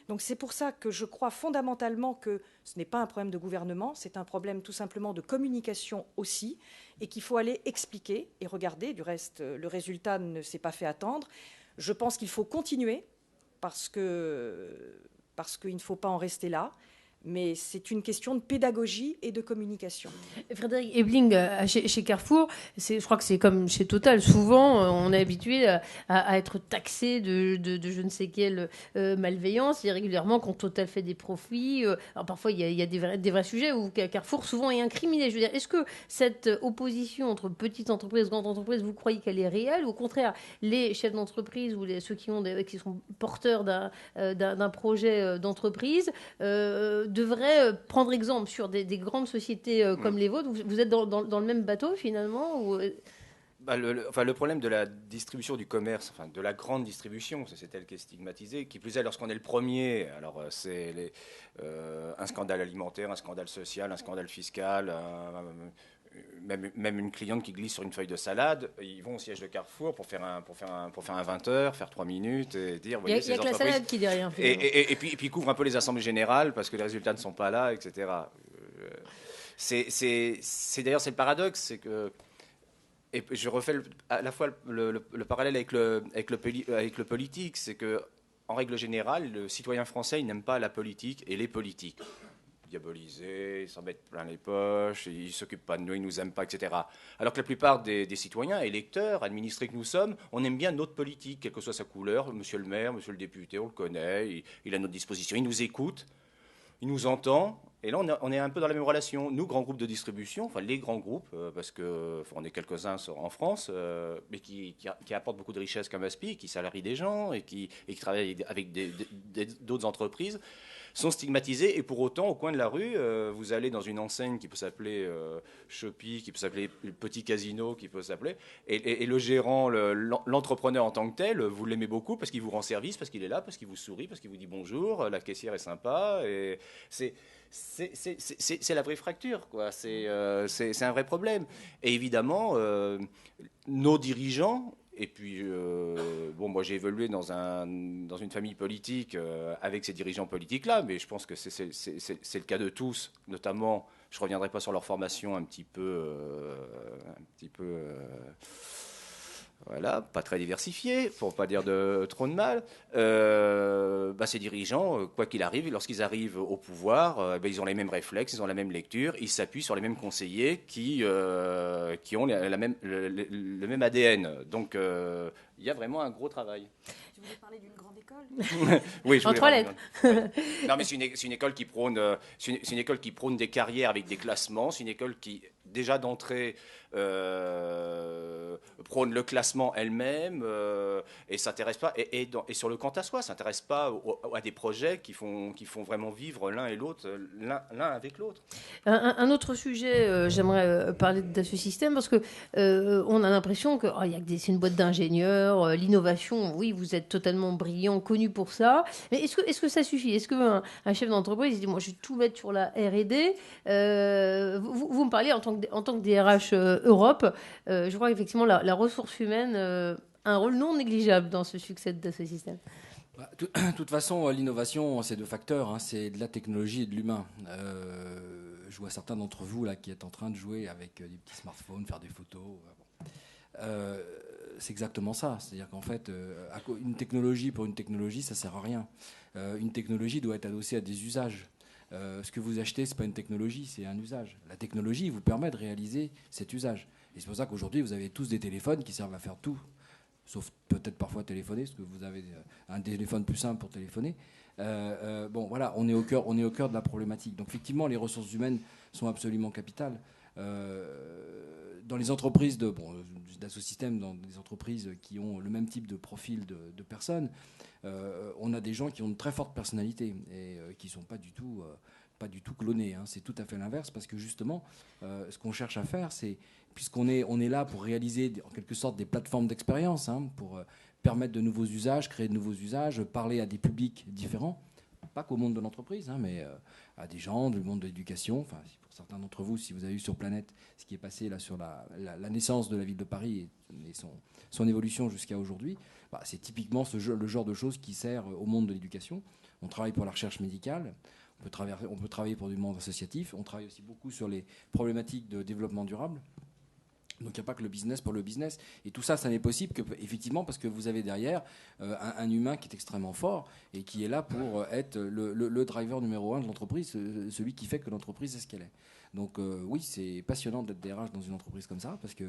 Donc c'est pour ça que je crois fondamentalement que ce n'est pas un problème de gouvernement, c'est un problème tout simplement de communication aussi, et qu'il faut aller expliquer et regarder. Du reste, le résultat ne s'est pas fait attendre. Je pense qu'il faut continuer, parce qu'il ne faut pas en rester là. Mais c'est une question de pédagogie et de communication. Frédéric Ebling, chez Carrefour, je crois que c'est comme chez Total. Souvent, on est habitué à être taxé de je ne sais quelle malveillance. Et régulièrement, quand Total fait des profits, alors parfois, il y a des vrais sujets où Carrefour, souvent, est incriminé. Je veux dire, est-ce que cette opposition entre petites entreprises, grandes entreprises, vous croyez qu'elle est réelle? Ou au contraire, les chefs d'entreprise ou ceux qui sont porteurs d'un projet d'entreprise devrait prendre exemple sur des grandes sociétés comme les vôtres. Vous êtes dans le même bateau finalement ou... Le problème de la distribution du commerce, enfin de la grande distribution, c'est elle qui est stigmatisée, qui plus est lorsqu'on est le premier, alors c'est un scandale alimentaire, un scandale social, un scandale fiscal, même une cliente qui glisse sur une feuille de salade, ils vont au siège de Carrefour pour faire un 20h, faire 3 minutes et dire... Il y a que la salade qui dit rien. Et puis ils couvrent un peu les assemblées générales parce que les résultats ne sont pas là, etc. D'ailleurs, c'est le paradoxe, c'est que... Et je refais à la fois le parallèle avec le politique, c'est que en règle générale, le citoyen français, il n'aime pas la politique et les politiques. Diabolisés, ils s'en mettent plein les poches, ils ne s'occupent pas de nous, ils ne nous aiment pas, etc. Alors que la plupart des citoyens, électeurs, administrés que nous sommes, on aime bien notre politique, quelle que soit sa couleur. Monsieur le maire, monsieur le député, on le connaît, il a notre disposition, il nous écoute, il nous entend. Et là, on est un peu dans la même relation. Nous, grands groupes de distribution, enfin les grands groupes, parce qu'on est quelques-uns en France, mais qui apportent beaucoup de richesses comme Aspi, qui salarient des gens et qui travaillent avec d'autres entreprises, sont stigmatisés. Et pour autant, au coin de la rue, vous allez dans une enseigne qui peut s'appeler Shopee, qui peut s'appeler Petit Casino, qui peut s'appeler, et le gérant, l'entrepreneur en tant que tel, vous l'aimez beaucoup parce qu'il vous rend service, parce qu'il est là, parce qu'il vous sourit, parce qu'il vous dit bonjour, la caissière est sympa, et c'est la vraie fracture, quoi. C'est un vrai problème. Et évidemment, nos dirigeants, et puis, moi j'ai évolué dans une famille politique avec ces dirigeants politiques-là, mais je pense que c'est le cas de tous, notamment, je ne reviendrai pas sur leur formation un petit peu voilà, pas très diversifié, pour ne pas dire trop de mal. Ces dirigeants, quoi qu'il arrive, lorsqu'ils arrivent au pouvoir, ils ont les mêmes réflexes, ils ont la même lecture, ils s'appuient sur les mêmes conseillers qui ont le même ADN. Donc, il y a vraiment un gros travail. Tu voulais parler d'une grande école? Oui, je en 3 lettres. Non, mais c'est une école qui prône, c'est une école qui prône des carrières avec des classements. C'est une école qui, déjà d'entrée, prône le classement elle-même et s'intéresse pas. Et sur le quant à soi, s'intéresse pas à des projets qui font vraiment vivre l'un et l'autre, l'un avec l'autre. Un autre sujet, j'aimerais parler de ce système parce que on a l'impression que c'est une boîte d'ingénieurs, l'innovation. Oui, vous êtes totalement brillant, connu pour ça. Mais est-ce que ça suffit? Est-ce qu'un chef d'entreprise dit moi je vais tout mettre sur la R&D? Vous me parlez en tant que DRH Europe. Je crois qu'effectivement la ressource humaine a un rôle non négligeable dans ce succès de ce système. De toute façon, l'innovation, c'est 2 facteurs. C'est de la technologie et de l'humain. Je vois certains d'entre vous là qui êtes en train de jouer avec des petits smartphones, faire des photos. C'est exactement ça. C'est-à-dire qu'en fait, une technologie pour une technologie, ça ne sert à rien. Une technologie doit être adossée à des usages. Ce que vous achetez, ce n'est pas une technologie, c'est un usage. La technologie vous permet de réaliser cet usage. Et c'est pour ça qu'aujourd'hui, vous avez tous des téléphones qui servent à faire tout, sauf peut-être parfois téléphoner, parce que vous avez un téléphone plus simple pour téléphoner. Bon, voilà, on est au cœur de la problématique. Donc effectivement, les ressources humaines sont absolument capitales. Dans les entreprises d'Assosystème, dans des entreprises qui ont le même type de profil de personnes, on a des gens qui ont une très forte personnalité et qui ne sont pas du tout clonés. Hein. C'est tout à fait l'inverse, parce que justement, ce qu'on cherche à faire, c'est, puisqu'on est là pour réaliser en quelque sorte des plateformes d'expérience, hein, pour permettre de nouveaux usages, créer de nouveaux usages, parler à des publics différents, pas qu'au monde de l'entreprise, hein, mais à des gens du monde de l'éducation. Enfin, pour certains d'entre vous, si vous avez vu sur Planète ce qui est passé là sur la naissance de la ville de Paris et son évolution jusqu'à aujourd'hui, c'est typiquement le genre de choses qui sert au monde de l'éducation. On travaille pour la recherche médicale, on peut travailler pour du monde associatif, on travaille aussi beaucoup sur les problématiques de développement durable. Donc il n'y a pas que le business pour le business. Et tout ça, ça n'est possible effectivement parce que vous avez derrière un humain qui est extrêmement fort et qui est là pour être le driver numéro 1 de l'entreprise, celui qui fait que l'entreprise est ce qu'elle est. Donc oui, c'est passionnant d'être DRH dans une entreprise comme ça, parce que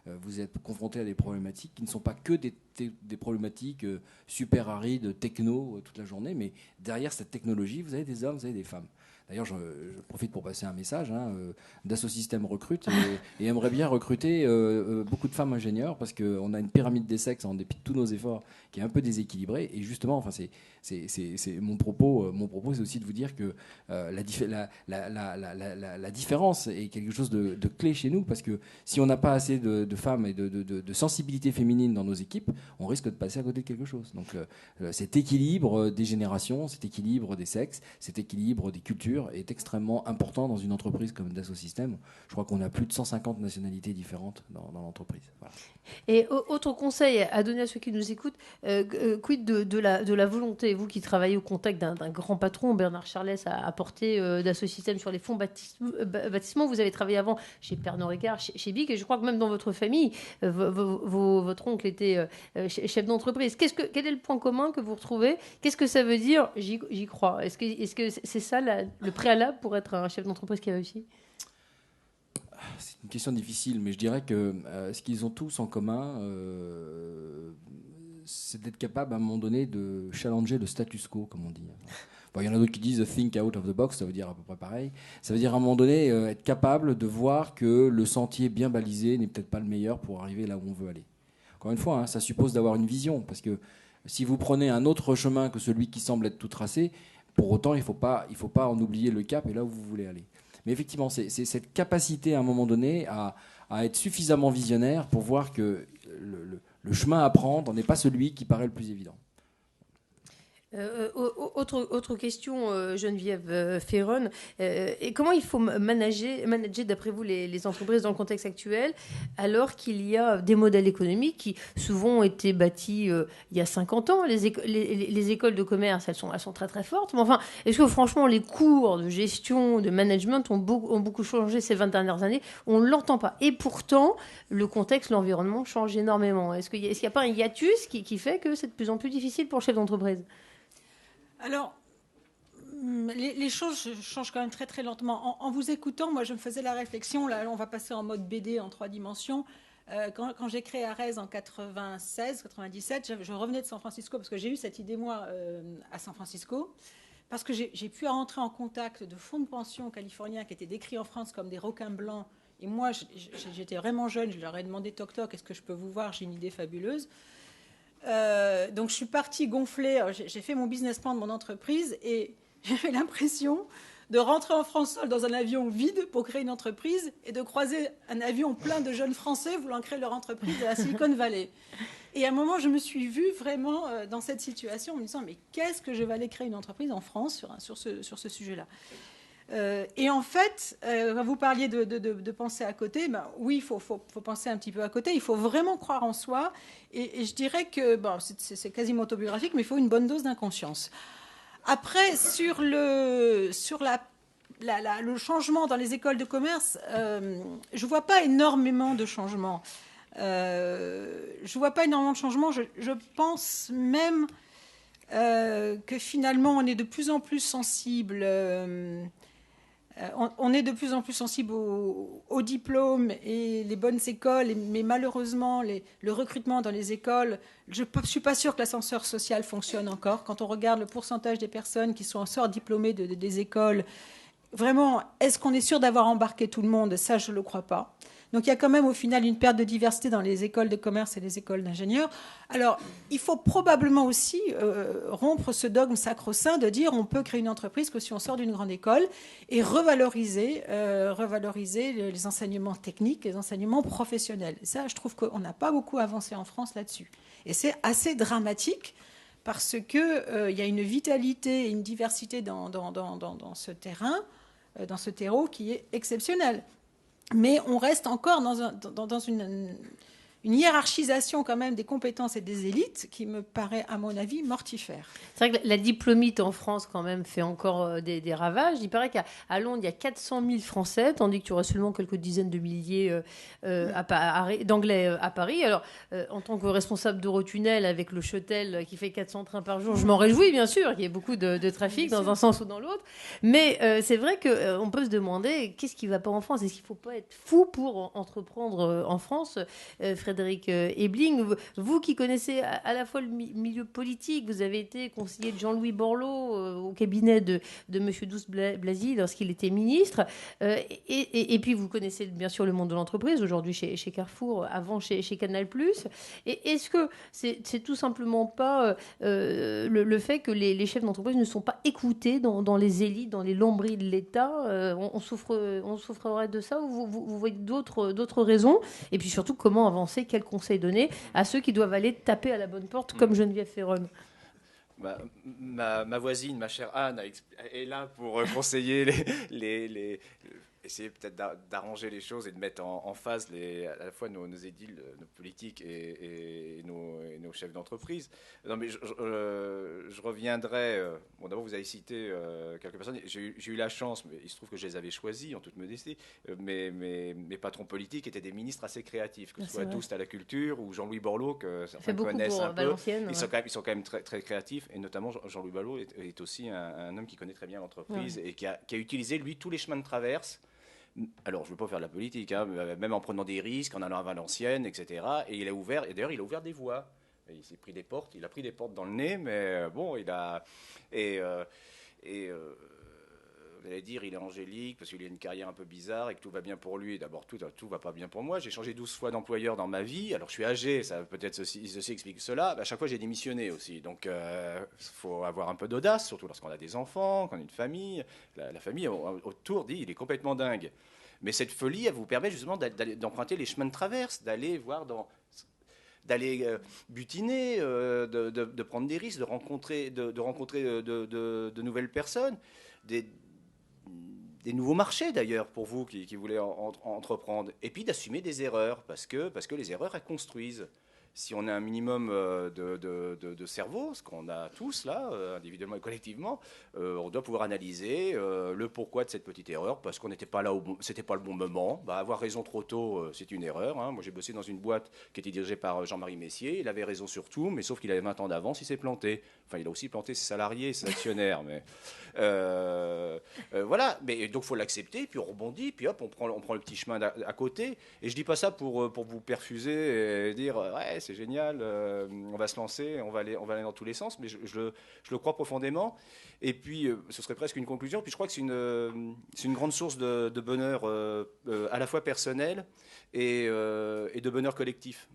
vous êtes confronté à des problématiques qui ne sont pas que des problématiques super arides, techno, toute la journée, mais derrière cette technologie, vous avez des hommes, vous avez des femmes. D'ailleurs, je profite pour passer un message. D'assosystème recrute et aimerait bien recruter beaucoup de femmes ingénieurs, parce qu'on a une pyramide des sexes, en dépit de tous nos efforts, qui est un peu déséquilibrée. Et justement, enfin, c'est mon propos, c'est aussi de vous dire que la différence est quelque chose de clé chez nous, parce que si on n'a pas assez de femmes et de sensibilité féminine dans nos équipes, on risque de passer à côté de quelque chose. Donc cet équilibre des générations, cet équilibre des sexes, cet équilibre des cultures est extrêmement important dans une entreprise comme Dassault-Systèmes. Je crois qu'on a plus de 150 nationalités différentes dans l'entreprise. Voilà. Et autre conseil à donner à ceux qui nous écoutent, quid de la volonté, vous qui travaillez au contact d'un grand patron, Bernard Charlès a apporté Dassault-Systèmes sur les fonds bâtiments. Vous avez travaillé avant chez Pernod Ricard, chez BIC, et je crois que même dans votre famille, votre oncle était chef d'entreprise. Quel est le point commun que vous retrouvez? Qu'est-ce que ça veut dire? J'y crois. Est-ce que c'est ça le préalable pour être un chef d'entreprise qui a réussi? C'est une question difficile, mais je dirais que ce qu'ils ont tous en commun, c'est d'être capable à un moment donné de challenger le status quo, comme on dit. Bon, il y en a d'autres qui disent think out of the box, ça veut dire à peu près pareil. Ça veut dire à un moment donné être capable de voir que le sentier bien balisé n'est peut-être pas le meilleur pour arriver là où on veut aller. Encore une fois, ça suppose d'avoir une vision, parce que si vous prenez un autre chemin que celui qui semble être tout tracé, pour autant, il ne faut pas en oublier le cap et là où vous voulez aller. Mais effectivement, c'est cette capacité à un moment donné à être suffisamment visionnaire pour voir que le chemin à prendre n'est pas celui qui paraît le plus évident. Autre question, Geneviève Ferron. Et comment il faut manager d'après vous, les entreprises dans le contexte actuel, alors qu'il y a des modèles économiques qui souvent ont été bâtis il y a 50 ans? Les écoles de commerce, elles sont très très fortes. Mais enfin, est-ce que franchement, les cours de gestion, de management ont beaucoup changé ces 20 dernières années? On ne l'entend pas. Et pourtant, le contexte, l'environnement change énormément. Est-ce qu'il n'y a pas un hiatus qui fait que c'est de plus en plus difficile pour le chef d'entreprise? Alors, les choses changent quand même très très lentement. En vous écoutant, moi je me faisais la réflexion, là on va passer en mode BD en 3 dimensions. Quand j'ai créé Arez en 96-97, je revenais de San Francisco, parce que j'ai eu cette idée moi à San Francisco, parce que j'ai pu rentrer en contact de fonds de pension californiens qui étaient décrits en France comme des requins blancs. Et moi j'étais vraiment jeune, je leur ai demandé toc toc, est-ce que je peux vous voir, j'ai une idée fabuleuse. Donc je suis partie gonfler, j'ai fait mon business plan de mon entreprise et j'avais l'impression de rentrer en France seule dans un avion vide pour créer une entreprise et de croiser un avion plein de jeunes Français voulant créer leur entreprise à la Silicon Valley. Et à un moment, je me suis vue vraiment dans cette situation en me disant mais qu'est-ce que je vais aller créer une entreprise en France sur ce sujet-là? Et en fait, vous parliez de penser à côté. Ben, oui, il faut penser un petit peu à côté. Il faut vraiment croire en soi. Et je dirais que c'est quasiment autobiographique, mais il faut une bonne dose d'inconscience. Après, sur le changement dans les écoles de commerce, je ne vois pas énormément de changements. Je pense même que finalement on est de plus en plus sensible. On est de plus en plus sensible aux diplômes et les bonnes écoles, mais malheureusement, le recrutement dans les écoles, je ne suis pas sûre que l'ascenseur social fonctionne encore. Quand on regarde le pourcentage des personnes qui sont en sort diplômées des écoles, vraiment, est-ce qu'on est sûr d'avoir embarqué tout le monde? Ça, je ne le crois pas. Donc il y a quand même au final une perte de diversité dans les écoles de commerce et les écoles d'ingénieurs. Alors il faut probablement aussi rompre ce dogme sacro-saint de dire on peut créer une entreprise que si on sort d'une grande école et revaloriser les enseignements techniques, les enseignements professionnels. Et ça, je trouve qu'on n'a pas beaucoup avancé en France là-dessus. Et c'est assez dramatique parce qu'il y a une vitalité et une diversité dans ce terrain, dans ce terreau qui est exceptionnel. Mais on reste encore dans une hiérarchisation quand même des compétences et des élites qui me paraît, à mon avis, mortifère. C'est vrai que la diplômite en France, quand même, fait encore des ravages. Il paraît qu'à Londres, il y a 400 000 Français, tandis qu'il y aurait seulement quelques dizaines de milliers d'Anglais à Paris. Alors, en tant que responsable d'Eurotunnel avec le Shuttle qui fait 400 trains par jour, je m'en réjouis, bien sûr, qu'il y ait beaucoup de trafic dans un sens ou dans l'autre. Mais c'est vrai qu'on peut se demander qu'est-ce qui ne va pas en France? Est-ce qu'il ne faut pas être fou pour entreprendre en France? Frédéric Ebling, vous qui connaissez à la fois le milieu politique, vous avez été conseiller de Jean-Louis Borloo au cabinet de M. Douste-Blazy lorsqu'il était ministre, et puis vous connaissez bien sûr le monde de l'entreprise, aujourd'hui chez Carrefour, avant chez Canal+. Et est-ce que c'est tout simplement pas le fait que les chefs d'entreprise ne sont pas écoutés dans les élites, dans les lambris de l'État? On souffrerait de ça, ou vous voyez d'autres raisons? Et puis surtout, comment avancer? Quels conseils donner à ceux qui doivent aller taper à la bonne porte, comme Geneviève Ferron? Ma voisine, ma chère Anne, est là pour conseiller essayer peut-être d'arranger les choses et de mettre en phase à la fois nos édiles, nos politiques et nos chefs d'entreprise. Non, mais je reviendrai. Bon, d'abord, vous avez cité quelques personnes. J'ai eu la chance, mais il se trouve que je les avais choisis en toute modestie. Mes patrons politiques étaient des ministres assez créatifs, que ce soit Douste à la culture ou Jean-Louis Borloo, que certains connaissent un peu. Ils sont quand même très, très créatifs, et notamment Jean-Louis Borloo est aussi un homme qui connaît très bien l'entreprise et qui a utilisé, lui, tous les chemins de traverse. Alors, je ne veux pas faire de la politique, hein, même en prenant des risques, en allant à Valenciennes, etc. Et d'ailleurs, il a ouvert des voies. Il s'est pris des portes, il a pris des portes dans le nez, mais bon, il a... vous allez dire, il est angélique parce qu'il a une carrière un peu bizarre et que tout va bien pour lui. D'abord, tout va pas bien pour moi. J'ai changé 12 fois d'employeur dans ma vie. Alors, je suis âgé, ça peut-être ceci explique cela. À chaque fois, j'ai démissionné aussi. Donc, il faut avoir un peu d'audace, surtout lorsqu'on a des enfants, qu'on a une famille. La famille autour dit, il est complètement dingue. Mais cette folie, elle vous permet justement d'emprunter les chemins de traverse, d'aller voir d'aller butiner, de prendre des risques, de rencontrer de nouvelles personnes, des nouveaux marchés d'ailleurs pour vous qui voulez entreprendre, et puis d'assumer des erreurs, parce que les erreurs, elles construisent. Si on a un minimum de cerveau, ce qu'on a tous là, individuellement et collectivement, on doit pouvoir analyser le pourquoi de cette petite erreur, parce qu'on n'était pas là, c'était pas le bon moment. Avoir raison trop tôt, c'est une erreur. Hein. Moi, j'ai bossé dans une boîte qui était dirigée par Jean-Marie Messier. Il avait raison sur tout, mais sauf qu'il avait 20 ans d'avance, il s'est planté. Enfin, il a aussi planté ses salariés, ses actionnaires. Mais voilà. Mais donc, il faut l'accepter, puis on rebondit, puis hop, on prend le petit chemin à côté. Et je dis pas ça pour vous perfuser et dire ouais, c'est génial, on va se lancer, on va aller dans tous les sens, mais je le crois profondément. Et puis, ce serait presque une conclusion. Puis je crois que c'est une grande source de bonheur à la fois personnel et de bonheur collectif.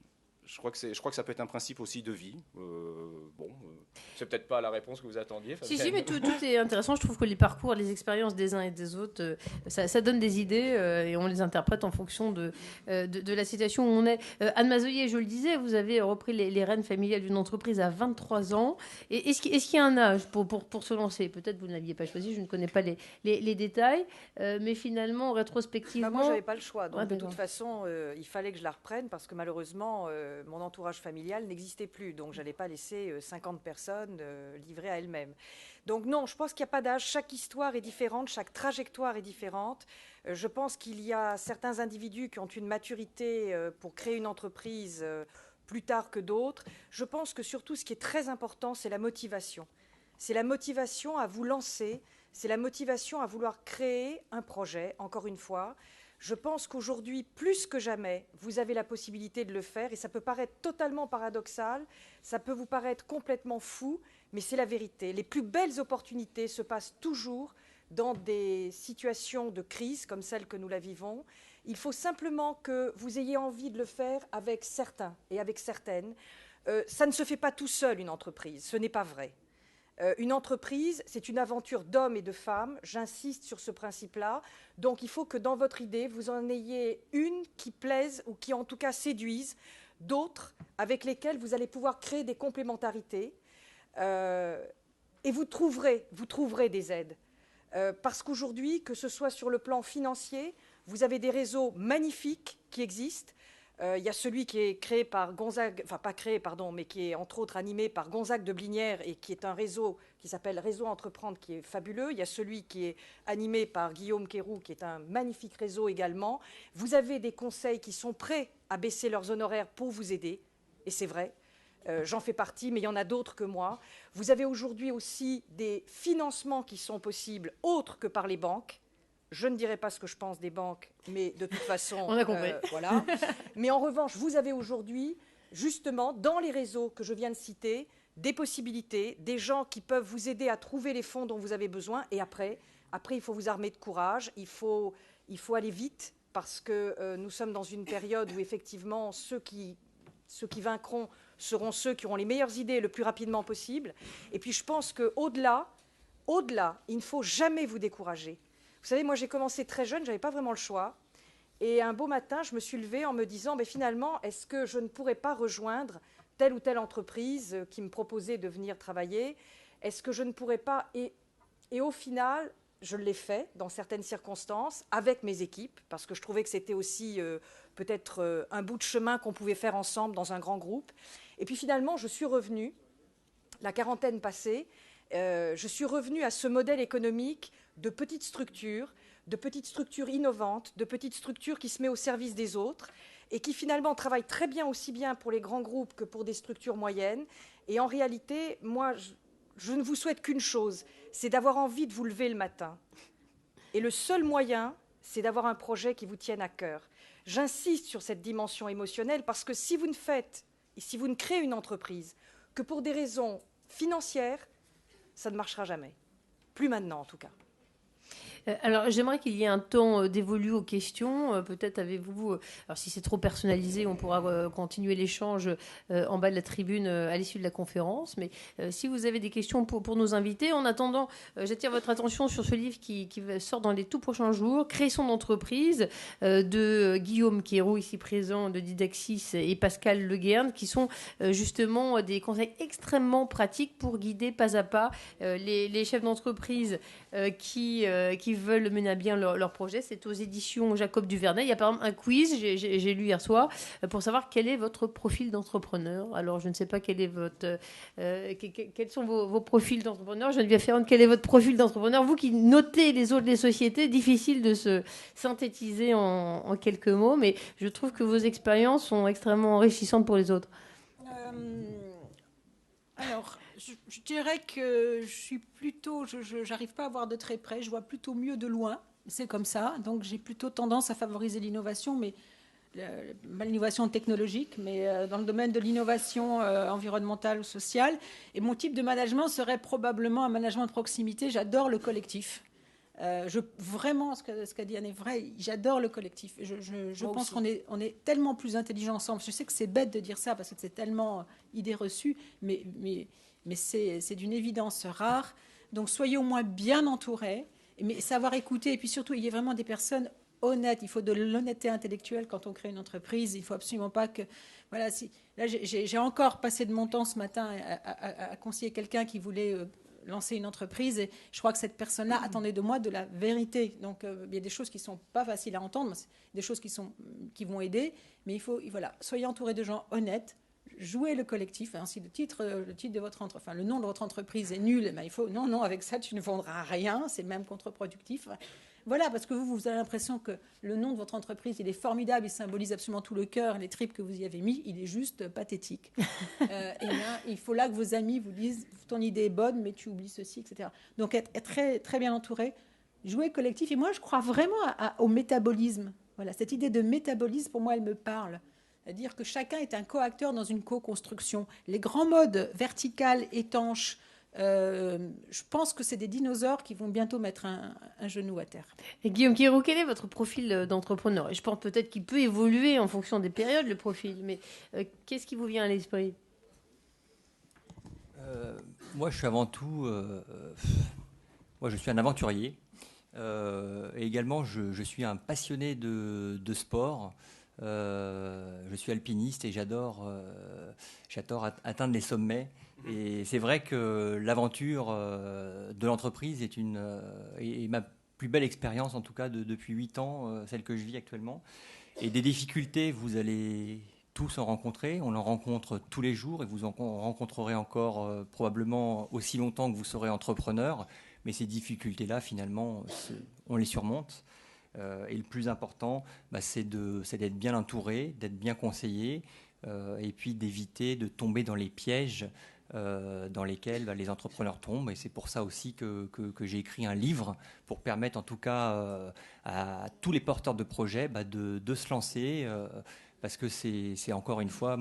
Je crois que ça peut être un principe aussi de vie. C'est peut-être pas la réponse que vous attendiez. Si, mais tout est intéressant. Je trouve que les parcours, les expériences des uns et des autres, ça donne des idées et on les interprète en fonction de la situation où on est. Anne Mazoyer, je le disais, vous avez repris les rênes familiales d'une entreprise à 23 ans. Et est-ce qu'il y a un âge pour se lancer? Peut-être vous ne l'aviez pas choisi, je ne connais pas les détails, mais finalement, rétrospectivement... Moi, je n'avais pas le choix. Donc, de toute façon, il fallait que je la reprenne parce que malheureusement... mon entourage familial n'existait plus, donc je n'allais pas laisser 50 personnes livrées à elles-mêmes. Donc non, je pense qu'il n'y a pas d'âge, chaque histoire est différente, chaque trajectoire est différente. Je pense qu'il y a certains individus qui ont une maturité pour créer une entreprise plus tard que d'autres. Je pense que surtout, ce qui est très important, c'est la motivation. C'est la motivation à vous lancer, c'est la motivation à vouloir créer un projet, encore une fois. Je pense qu'aujourd'hui, plus que jamais, vous avez la possibilité de le faire, et ça peut paraître totalement paradoxal, ça peut vous paraître complètement fou, mais c'est la vérité. Les plus belles opportunités se passent toujours dans des situations de crise comme celle que nous la vivons. Il faut simplement que vous ayez envie de le faire avec certains et avec certaines. Ça ne se fait pas tout seul, une entreprise, ce n'est pas vrai. Une entreprise, c'est une aventure d'hommes et de femmes, j'insiste sur ce principe-là. Donc il faut que dans votre idée, vous en ayez une qui plaise ou qui en tout cas séduise, d'autres avec lesquelles vous allez pouvoir créer des complémentarités. Et vous trouverez des aides. Parce qu'aujourd'hui, que ce soit sur le plan financier, vous avez des réseaux magnifiques qui existent. Il y a celui qui est créé par Gonzague, enfin pas créé, pardon, mais qui est entre autres animé par Gonzague de Blinière et qui est un réseau qui s'appelle Réseau Entreprendre, qui est fabuleux. Il y a celui qui est animé par Guillaume Quéroux, qui est un magnifique réseau également. Vous avez des conseils qui sont prêts à baisser leurs honoraires pour vous aider, et c'est vrai. J'en fais partie, mais il y en a d'autres que moi. Vous avez aujourd'hui aussi des financements qui sont possibles autres que par les banques. Je ne dirai pas ce que je pense des banques, mais de toute façon, on a compris. Voilà. Mais en revanche, vous avez aujourd'hui, justement, dans les réseaux que je viens de citer, des possibilités, des gens qui peuvent vous aider à trouver les fonds dont vous avez besoin. Et après il faut vous armer de courage, il faut aller vite, parce que nous sommes dans une période où, effectivement, ceux qui vaincront seront ceux qui auront les meilleures idées le plus rapidement possible. Et puis, je pense qu'au-delà, il ne faut jamais vous décourager. Vous savez, moi, j'ai commencé très jeune, je n'avais pas vraiment le choix. Et un beau matin, je me suis levée en me disant, mais finalement, est-ce que je ne pourrais pas rejoindre telle ou telle entreprise qui me proposait de venir travailler? Est-ce que je ne pourrais pas... Et au final, je l'ai fait dans certaines circonstances, avec mes équipes, parce que je trouvais que c'était aussi peut-être un bout de chemin qu'on pouvait faire ensemble dans un grand groupe. Et puis finalement, je suis revenue, la quarantaine passée, je suis revenue à ce modèle économique de petites structures innovantes, de petites structures qui se mettent au service des autres et qui finalement travaillent très bien, aussi bien pour les grands groupes que pour des structures moyennes. Et en réalité, moi, je ne vous souhaite qu'une chose, c'est d'avoir envie de vous lever le matin. Et le seul moyen, c'est d'avoir un projet qui vous tienne à cœur. J'insiste sur cette dimension émotionnelle parce que si vous ne faites, et si vous ne créez une entreprise que pour des raisons financières, ça ne marchera jamais. Plus maintenant, en tout cas. Alors, j'aimerais qu'il y ait un temps dévolu aux questions. Peut-être avez-vous... alors, si c'est trop personnalisé, on pourra continuer l'échange en bas de la tribune à l'issue de la conférence. Mais si vous avez des questions pour nos invités, en attendant, j'attire votre attention sur ce livre qui sort dans les tout prochains jours, « Créer son entreprise » de Guillaume Quéroux, ici présent, de Didaxis, et Pascal Leguerne, qui sont justement des conseils extrêmement pratiques pour guider pas à pas les chefs d'entreprise qui veulent mener à bien leur projet. C'est aux éditions Jacob Duvernay. Il y a par exemple un quiz, j'ai lu hier soir, pour savoir quel est votre profil d'entrepreneur. Alors, je ne sais pas quel est votre... quels sont vos profils d'entrepreneur. Geneviève Ferrand, quel est votre profil d'entrepreneur? Vous qui notez les autres des sociétés, difficile de se synthétiser en quelques mots, mais je trouve que vos expériences sont extrêmement enrichissantes pour les autres. Alors... Je dirais que je suis plutôt, je n'arrive pas à voir de très près, je vois plutôt mieux de loin, c'est comme ça, donc j'ai plutôt tendance à favoriser l'innovation, mais l'innovation technologique, mais dans le domaine de l'innovation environnementale ou sociale. Et mon type de management serait probablement un management de proximité. J'adore le collectif. Vraiment, ce qu'a dit Anne est vrai, j'adore le collectif. Je pense qu'on est tellement plus intelligents ensemble. Je sais que c'est bête de dire ça parce que c'est tellement idée reçue, mais c'est d'une évidence rare. Donc soyez au moins bien entourés, mais savoir écouter, et puis surtout, il y a vraiment des personnes honnêtes. Il faut de l'honnêteté intellectuelle quand on crée une entreprise. Il ne faut absolument pas que... Voilà, là, j'ai encore passé de mon temps ce matin à conseiller quelqu'un qui voulait lancer une entreprise, et je crois que cette personne-là attendait de moi de la vérité. Donc il y a des choses qui ne sont pas faciles à entendre, des choses qui vont aider, mais voilà, soyez entourés de gens honnêtes. Jouez le collectif. Si le titre de votre entreprise, le nom de votre entreprise est nul, il faut non, avec ça tu ne vendras rien, c'est même contre-productif. Voilà, parce que vous avez l'impression que le nom de votre entreprise, il est formidable, il symbolise absolument tout le cœur, les tripes que vous y avez mis, il est juste pathétique. Et bien, il faut là que vos amis vous disent, ton idée est bonne, mais tu oublies ceci, etc. Donc, être très, très bien entouré, jouer collectif. Et moi, je crois vraiment au métabolisme. Voilà, cette idée de métabolisme, pour moi, elle me parle. C'est-à-dire que chacun est un co-acteur dans une co-construction. Les grands modes verticales, étanches, je pense que c'est des dinosaures qui vont bientôt mettre un genou à terre. Et Guillaume Quiraud, quel est votre profil d'entrepreneur? Et je pense peut-être qu'il peut évoluer en fonction des périodes, le profil, mais qu'est-ce qui vous vient à l'esprit? Moi, je suis avant tout... moi, je suis un aventurier. Et également, je suis un passionné de sport. Je suis alpiniste et j'adore atteindre les sommets. Et c'est vrai que l'aventure de l'entreprise est ma plus belle expérience, en tout cas depuis 8 ans, celle que je vis actuellement. Et des difficultés, vous allez tous en rencontrer. On en rencontre tous les jours et vous en rencontrerez encore probablement aussi longtemps que vous serez entrepreneur. Mais ces difficultés-là, finalement, on les surmonte. Et le plus important, c'est d'être bien entouré, d'être bien conseillé, et puis d'éviter de tomber dans les pièges dans lesquels les entrepreneurs tombent. Et c'est pour ça aussi que j'ai écrit un livre pour permettre en tout cas à tous les porteurs de projets de se lancer, parce que c'est encore une fois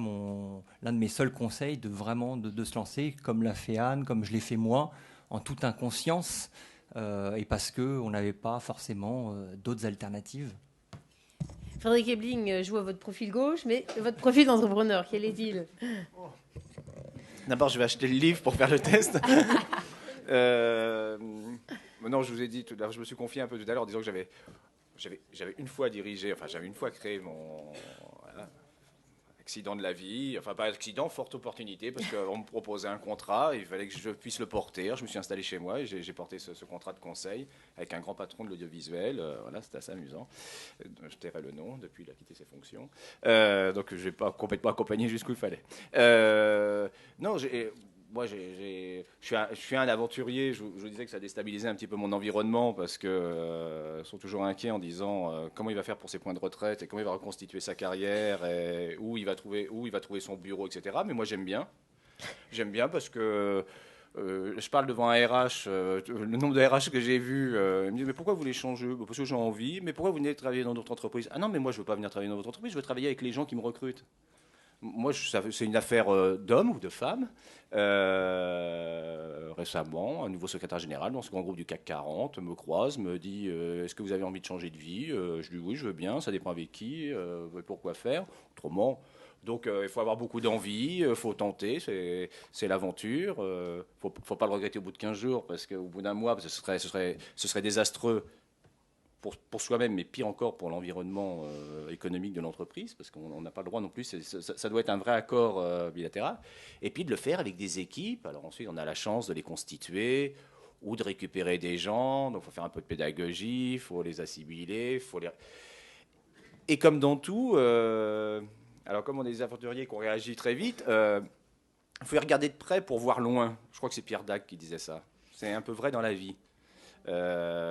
l'un de mes seuls conseils de vraiment de se lancer, comme l'a fait Anne, comme je l'ai fait moi, en toute inconscience. Et parce qu'on n'avait pas forcément d'autres alternatives. Frédéric Ebling, je vois votre profil gauche, mais votre profil d'entrepreneur, quel est-il? D'abord, je vais acheter le livre pour faire le test. Non, je vous ai dit, je me suis confié un peu tout à l'heure en disant que j'avais une fois dirigé, enfin j'avais une fois créé mon accident de la vie, enfin pas accident, forte opportunité, parce qu'on me proposait un contrat, il fallait que je puisse le porter. Alors, je me suis installé chez moi et j'ai porté ce contrat de conseil avec un grand patron de l'audiovisuel. Voilà, c'était assez amusant. Je tairai le nom, depuis il a quitté ses fonctions. Donc je n'ai pas complètement accompagné jusqu'où il fallait. Non, moi, je suis un aventurier. Je vous disais que ça déstabilisait un petit peu mon environnement parce que sont toujours inquiets en disant comment il va faire pour ses points de retraite et comment il va reconstituer sa carrière et où il va trouver son bureau, etc. Mais moi, j'aime bien. J'aime bien parce que je parle devant un RH. Le nombre de RH que j'ai vu, ils me disent mais pourquoi vous voulez changer? Parce que j'ai envie. Mais pourquoi vous venez travailler dans d'autres entreprises? Ah non, mais moi, je veux pas venir travailler dans votre entreprise. Je veux travailler avec les gens qui me recrutent. Moi, c'est une affaire d'hommes ou de femmes. Récemment, un nouveau secrétaire général dans ce grand groupe du CAC 40 me croise, me dit est-ce que vous avez envie de changer de vie? Je dis oui, je veux bien, ça dépend avec qui, pourquoi faire. Autrement, donc il faut avoir beaucoup d'envie, il faut tenter, c'est l'aventure. Faut pas le regretter au bout de 15 jours, parce qu'au bout d'un mois, ce serait désastreux pour soi-même, mais pire encore pour l'environnement économique de l'entreprise, parce qu'on n'a pas le droit non plus, ça doit être un vrai accord bilatéral, et puis de le faire avec des équipes. Alors ensuite, on a la chance de les constituer ou de récupérer des gens, donc il faut faire un peu de pédagogie, il faut les assimiler, Et comme dans tout, alors comme on est des aventuriers qu'on réagit très vite, il faut y regarder de près pour voir loin. Je crois que c'est Pierre Dac qui disait ça. C'est un peu vrai dans la vie.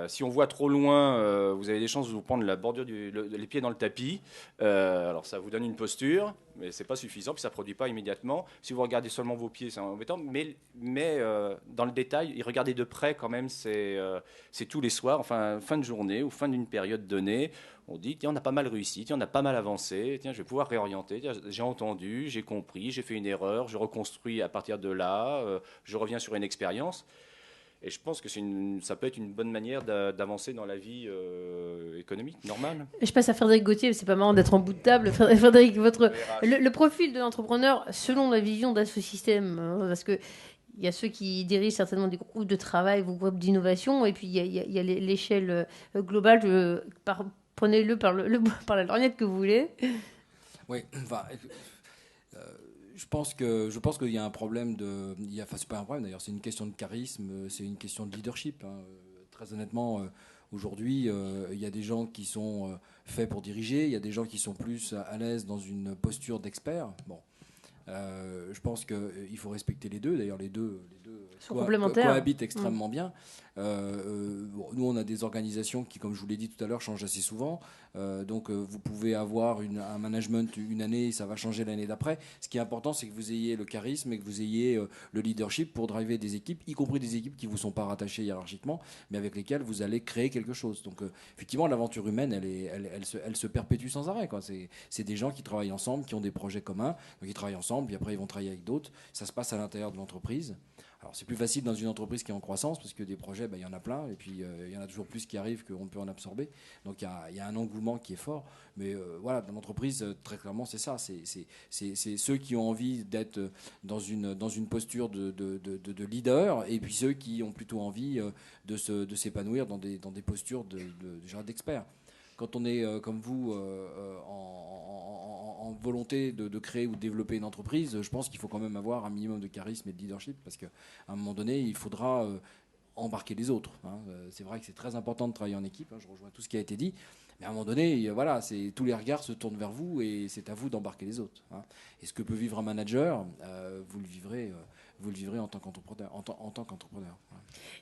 Si on voit trop loin, vous avez des chances de vous prendre la bordure les pieds dans le tapis. Alors ça vous donne une posture, mais c'est pas suffisant, puis ça produit pas immédiatement. Si vous regardez seulement vos pieds, c'est embêtant. Mais dans le détail, regardez de près quand même. C'est tous les soirs, enfin fin de journée ou fin d'une période donnée. On dit tiens, on a pas mal réussi, tiens, on a pas mal avancé, tiens, je vais pouvoir réorienter. Tiens, j'ai entendu, j'ai compris, j'ai fait une erreur, je reconstruis à partir de là. Je reviens sur une expérience. Et je pense que ça peut être une bonne manière d'avancer dans la vie économique normale. Je passe à Frédéric Gauthier, c'est pas marrant d'être en bout de table. Frédéric, le profil de l'entrepreneur, selon la vision d'Assosystème, parce que il y a ceux qui dirigent certainement des groupes de travail, des groupes d'innovation, et puis il y a l'échelle globale. Prenez-le par la lorgnette que vous voulez. Oui, enfin... Je pense qu'il y a un problème c'est pas un problème d'ailleurs, c'est une question de charisme, c'est une question de leadership. Hein. Très honnêtement, aujourd'hui, il y a des gens qui sont faits pour diriger, il y a des gens qui sont plus à l'aise dans une posture d'expert. Bon, je pense qu'il faut respecter les deux. D'ailleurs, les deux sont complémentaires. Cohabitent extrêmement bien. nous, on a des organisations qui, comme je vous l'ai dit tout à l'heure, changent assez souvent. Donc, vous pouvez avoir un management une année et ça va changer l'année d'après. Ce qui est important, c'est que vous ayez le charisme et que vous ayez le leadership pour driver des équipes, y compris des équipes qui ne vous sont pas rattachées hiérarchiquement, mais avec lesquelles vous allez créer quelque chose. Donc, effectivement, l'aventure humaine, elle se perpétue sans arrêt, quoi. C'est des gens qui travaillent ensemble, qui ont des projets communs, donc ils travaillent ensemble, puis après ils vont travailler avec d'autres. Ça se passe à l'intérieur de l'entreprise. Alors c'est plus facile dans une entreprise qui est en croissance parce que des projets, il y en a plein et puis il y en a toujours plus qui arrivent qu'on peut en absorber. Donc il y a un engouement qui est fort. Mais voilà, dans l'entreprise, très clairement, c'est ça. C'est ceux qui ont envie d'être dans une posture de leader et puis ceux qui ont plutôt envie de s'épanouir dans des postures d'experts. Quand on est comme vous en volonté de créer ou de développer une entreprise, je pense qu'il faut quand même avoir un minimum de charisme et de leadership parce qu'à un moment donné, il faudra embarquer les autres. C'est vrai que c'est très important de travailler en équipe, je rejoins tout ce qui a été dit, mais à un moment donné, voilà, tous les regards se tournent vers vous et c'est à vous d'embarquer les autres. Et ce que peut vivre un manager, vous le vivrez en tant qu'entrepreneur.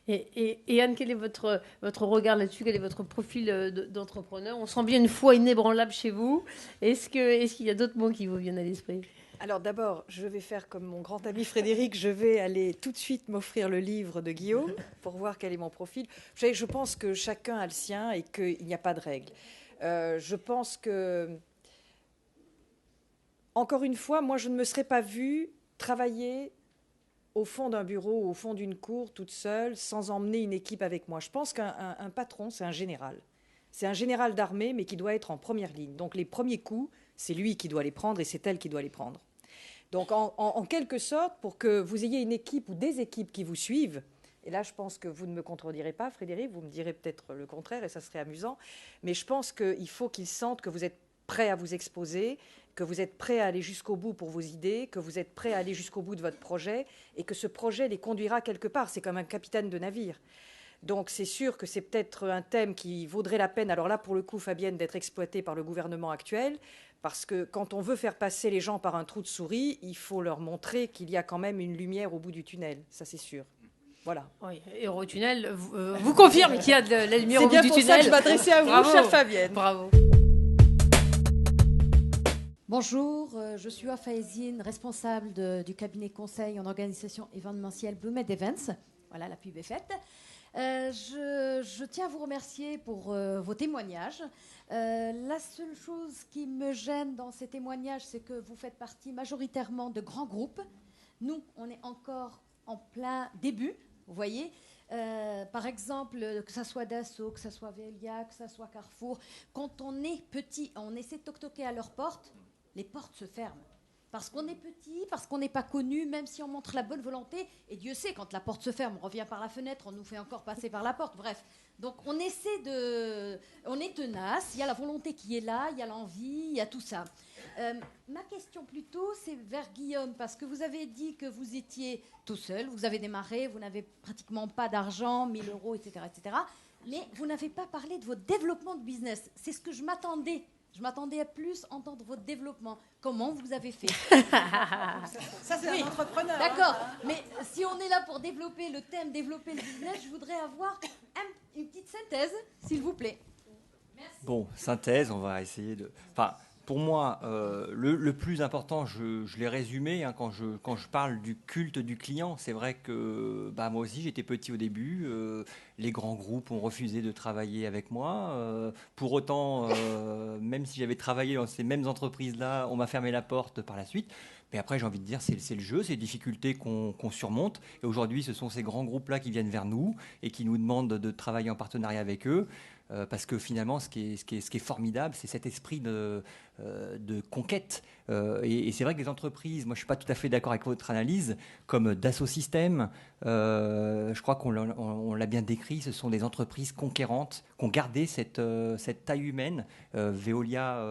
Et Anne, quel est votre regard là-dessus? Quel est votre profil d'entrepreneur? On sent bien une foi inébranlable chez vous. Est-ce qu'il y a d'autres mots qui vous viennent à l'esprit? Alors d'abord, je vais faire comme mon grand ami Frédéric, je vais aller tout de suite m'offrir le livre de Guillaume pour voir quel est mon profil. Vous savez, je pense que chacun a le sien et qu'il n'y a pas de règle. Je pense que, encore une fois, moi je ne me serais pas vue travailler au fond d'un bureau, au fond d'une cour, toute seule, sans emmener une équipe avec moi. Je pense qu'un patron, c'est un général. C'est un général d'armée, mais qui doit être en première ligne. Donc les premiers coups, c'est lui qui doit les prendre et c'est elle qui doit les prendre. Donc en quelque sorte, pour que vous ayez une équipe ou des équipes qui vous suivent, et là je pense que vous ne me contredirez pas, Frédéric, vous me direz peut-être le contraire et ça serait amusant, mais je pense qu'il faut qu'ils sentent que vous êtes prêt à vous exposer, que vous êtes prêt à aller jusqu'au bout pour vos idées, que vous êtes prêt à aller jusqu'au bout de votre projet et que ce projet les conduira quelque part. C'est comme un capitaine de navire. Donc c'est sûr que c'est peut-être un thème qui vaudrait la peine, alors là pour le coup Fabienne, d'être exploité par le gouvernement actuel, parce que quand on veut faire passer les gens par un trou de souris, il faut leur montrer qu'il y a quand même une lumière au bout du tunnel, ça c'est sûr. Voilà. Oui, et Eurotunnel vous confirme qu'il y a de la lumière au bout du tunnel. C'est bien pour ça que je m'adressais à vous, Bravo, chère Fabienne. Bravo. Bonjour, je suis Wafa Ezine, responsable du cabinet conseil en organisation événementielle Blumed Events. Voilà, la pub est faite. Je tiens à vous remercier pour vos témoignages. La seule chose qui me gêne dans ces témoignages, c'est que vous faites partie majoritairement de grands groupes. Nous, on est encore en plein début, vous voyez. Par exemple, que ça soit Dassault, que ça soit Veolia, que ça soit Carrefour, quand on est petit, on essaie de toc-toquer à leurs portes, les portes se ferment. Parce qu'on est petit, parce qu'on n'est pas connu, même si on montre la bonne volonté. Et Dieu sait, quand la porte se ferme, on revient par la fenêtre, on nous fait encore passer par la porte. Bref, donc on essaie on est tenace, il y a la volonté qui est là, il y a l'envie, il y a tout ça. Ma question plutôt, c'est vers Guillaume, parce que vous avez dit que vous étiez tout seul, vous avez démarré, vous n'avez pratiquement pas d'argent, 1 000 euros, etc., etc. Mais vous n'avez pas parlé de votre développement de business. C'est ce que je m'attendais. Je m'attendais à plus entendre votre développement. Comment vous avez fait? Ça, c'est un entrepreneur. D'accord. Mais si on est là pour développer le thème, développer le business, je voudrais avoir une petite synthèse, s'il vous plaît. Merci. Bon, synthèse, on va essayer de... Enfin, pour moi, le plus important, je l'ai résumé quand je parle du culte du client. C'est vrai que moi aussi, j'étais petit au début. Les grands groupes ont refusé de travailler avec moi. Pour autant, même si j'avais travaillé dans ces mêmes entreprises-là, on m'a fermé la porte par la suite. Mais après, j'ai envie de dire, c'est le jeu, c'est les difficultés qu'on surmonte. Et aujourd'hui, ce sont ces grands groupes-là qui viennent vers nous et qui nous demandent de travailler en partenariat avec eux. Parce que finalement, ce qui est formidable, c'est cet esprit de conquête. Et c'est vrai que les entreprises, moi je ne suis pas tout à fait d'accord avec votre analyse, comme Dassault Systèmes, je crois qu'on l'a bien décrit, ce sont des entreprises conquérantes qui ont gardé cette taille humaine. Veolia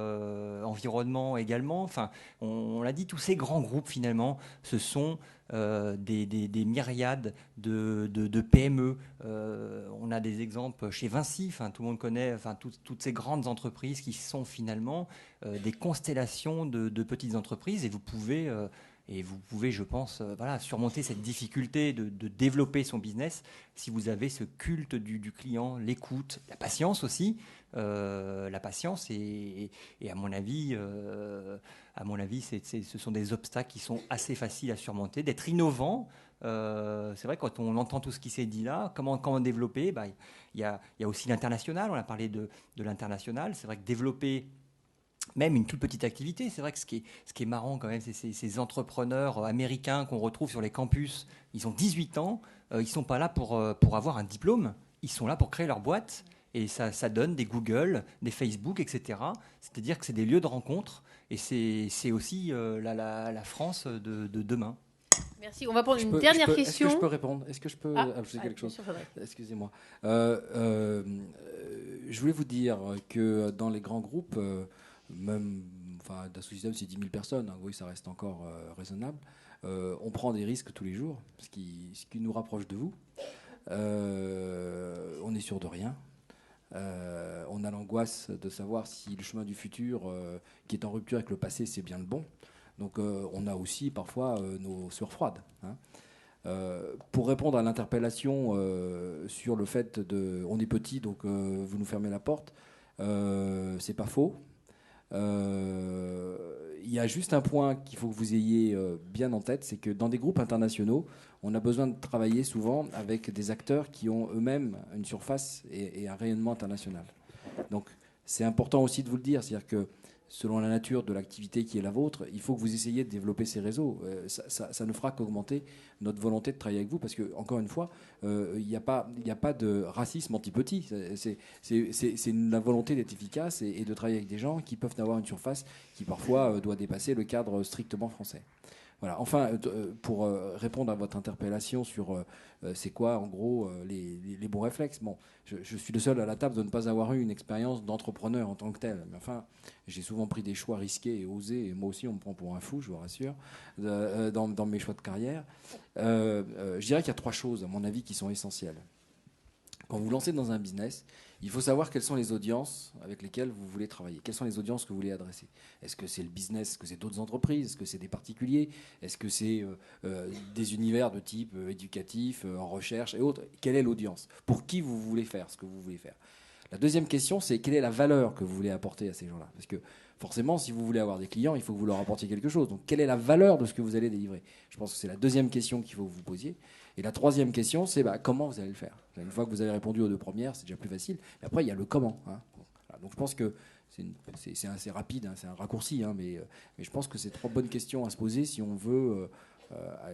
Environnement également. Enfin, on l'a dit, tous ces grands groupes finalement, ce sont des myriades de PME. On a des exemples chez Vinci, tout le monde connaît toutes ces grandes entreprises qui sont finalement des constellations de petites entreprises et vous pouvez Et vous pouvez, je pense, surmonter cette difficulté de développer son business si vous avez ce culte du client, l'écoute, la patience aussi. La patience et à mon avis, ce sont des obstacles qui sont assez faciles à surmonter. D'être innovant, c'est vrai, quand on entend tout ce qui s'est dit là, comment développer, il y a aussi l'international. On a parlé de l'international. C'est vrai que développer même une toute petite activité, c'est vrai que ce qui est marrant quand même, c'est ces entrepreneurs américains qu'on retrouve sur les campus. Ils ont 18 ans, ils ne sont pas là pour avoir un diplôme, ils sont là pour créer leur boîte. Et ça donne des Google, des Facebook, etc. C'est-à-dire que c'est des lieux de rencontre et c'est aussi la France de demain. Merci. On va prendre une dernière question. Est-ce que je peux répondre? Est-ce que je peux ajouter quelque chose? Excusez-moi. Je voulais vous dire que dans les grands groupes, même d'associations, c'est 10 000 personnes, oui, ça reste encore raisonnable. On prend des risques tous les jours, ce qui nous rapproche de vous. On n'est sûr de rien. On a l'angoisse de savoir si le chemin du futur qui est en rupture avec le passé, c'est bien le bon. Donc on a aussi parfois nos sueurs froides. Pour répondre à l'interpellation sur le fait on est petit, donc vous nous fermez la porte, c'est pas faux. Il y a juste un point qu'il faut que vous ayez bien en tête, c'est que dans des groupes internationaux, on a besoin de travailler souvent avec des acteurs qui ont eux-mêmes une surface et un rayonnement international. Donc c'est important aussi de vous le dire, c'est-à-dire que selon la nature de l'activité qui est la vôtre, il faut que vous essayiez de développer ces réseaux. Ça ne fera qu'augmenter notre volonté de travailler avec vous, parce que, encore une fois, il n'y a pas de racisme anti-petit. C'est la volonté d'être efficace et de travailler avec des gens qui peuvent avoir une surface qui, parfois, doit dépasser le cadre strictement français. Voilà. Enfin, pour répondre à votre interpellation sur c'est quoi, en gros, les bons réflexes. Bon, je suis le seul à la table de ne pas avoir eu une expérience d'entrepreneur en tant que tel. Mais enfin, j'ai souvent pris des choix risqués et osés. Et moi aussi, on me prend pour un fou, je vous rassure, dans mes choix de carrière. Je dirais qu'il y a 3 choses, à mon avis, qui sont essentielles. Quand vous lancez dans un business, il faut savoir quelles sont les audiences avec lesquelles vous voulez travailler. Quelles sont les audiences que vous voulez adresser? Est-ce que c'est le business? Est-ce que c'est d'autres entreprises? Est-ce que c'est des particuliers? Est-ce que c'est des univers de type éducatif, en recherche et autres? Quelle est l'audience? Pour qui vous voulez faire ce que vous voulez faire? La deuxième question, c'est quelle est la valeur que vous voulez apporter à ces gens-là? Parce que forcément, si vous voulez avoir des clients, il faut que vous leur apportiez quelque chose. Donc, quelle est la valeur de ce que vous allez délivrer? Je pense que c'est la deuxième question qu'il faut que vous posiez. Et la troisième question, c'est comment vous allez le faire? Une fois que vous avez répondu aux 2 premières, c'est déjà plus facile. Et après, il y a le comment. Voilà. Donc, je pense que c'est assez rapide, c'est un raccourci, mais je pense que c'est 3 bonnes questions à se poser si on veut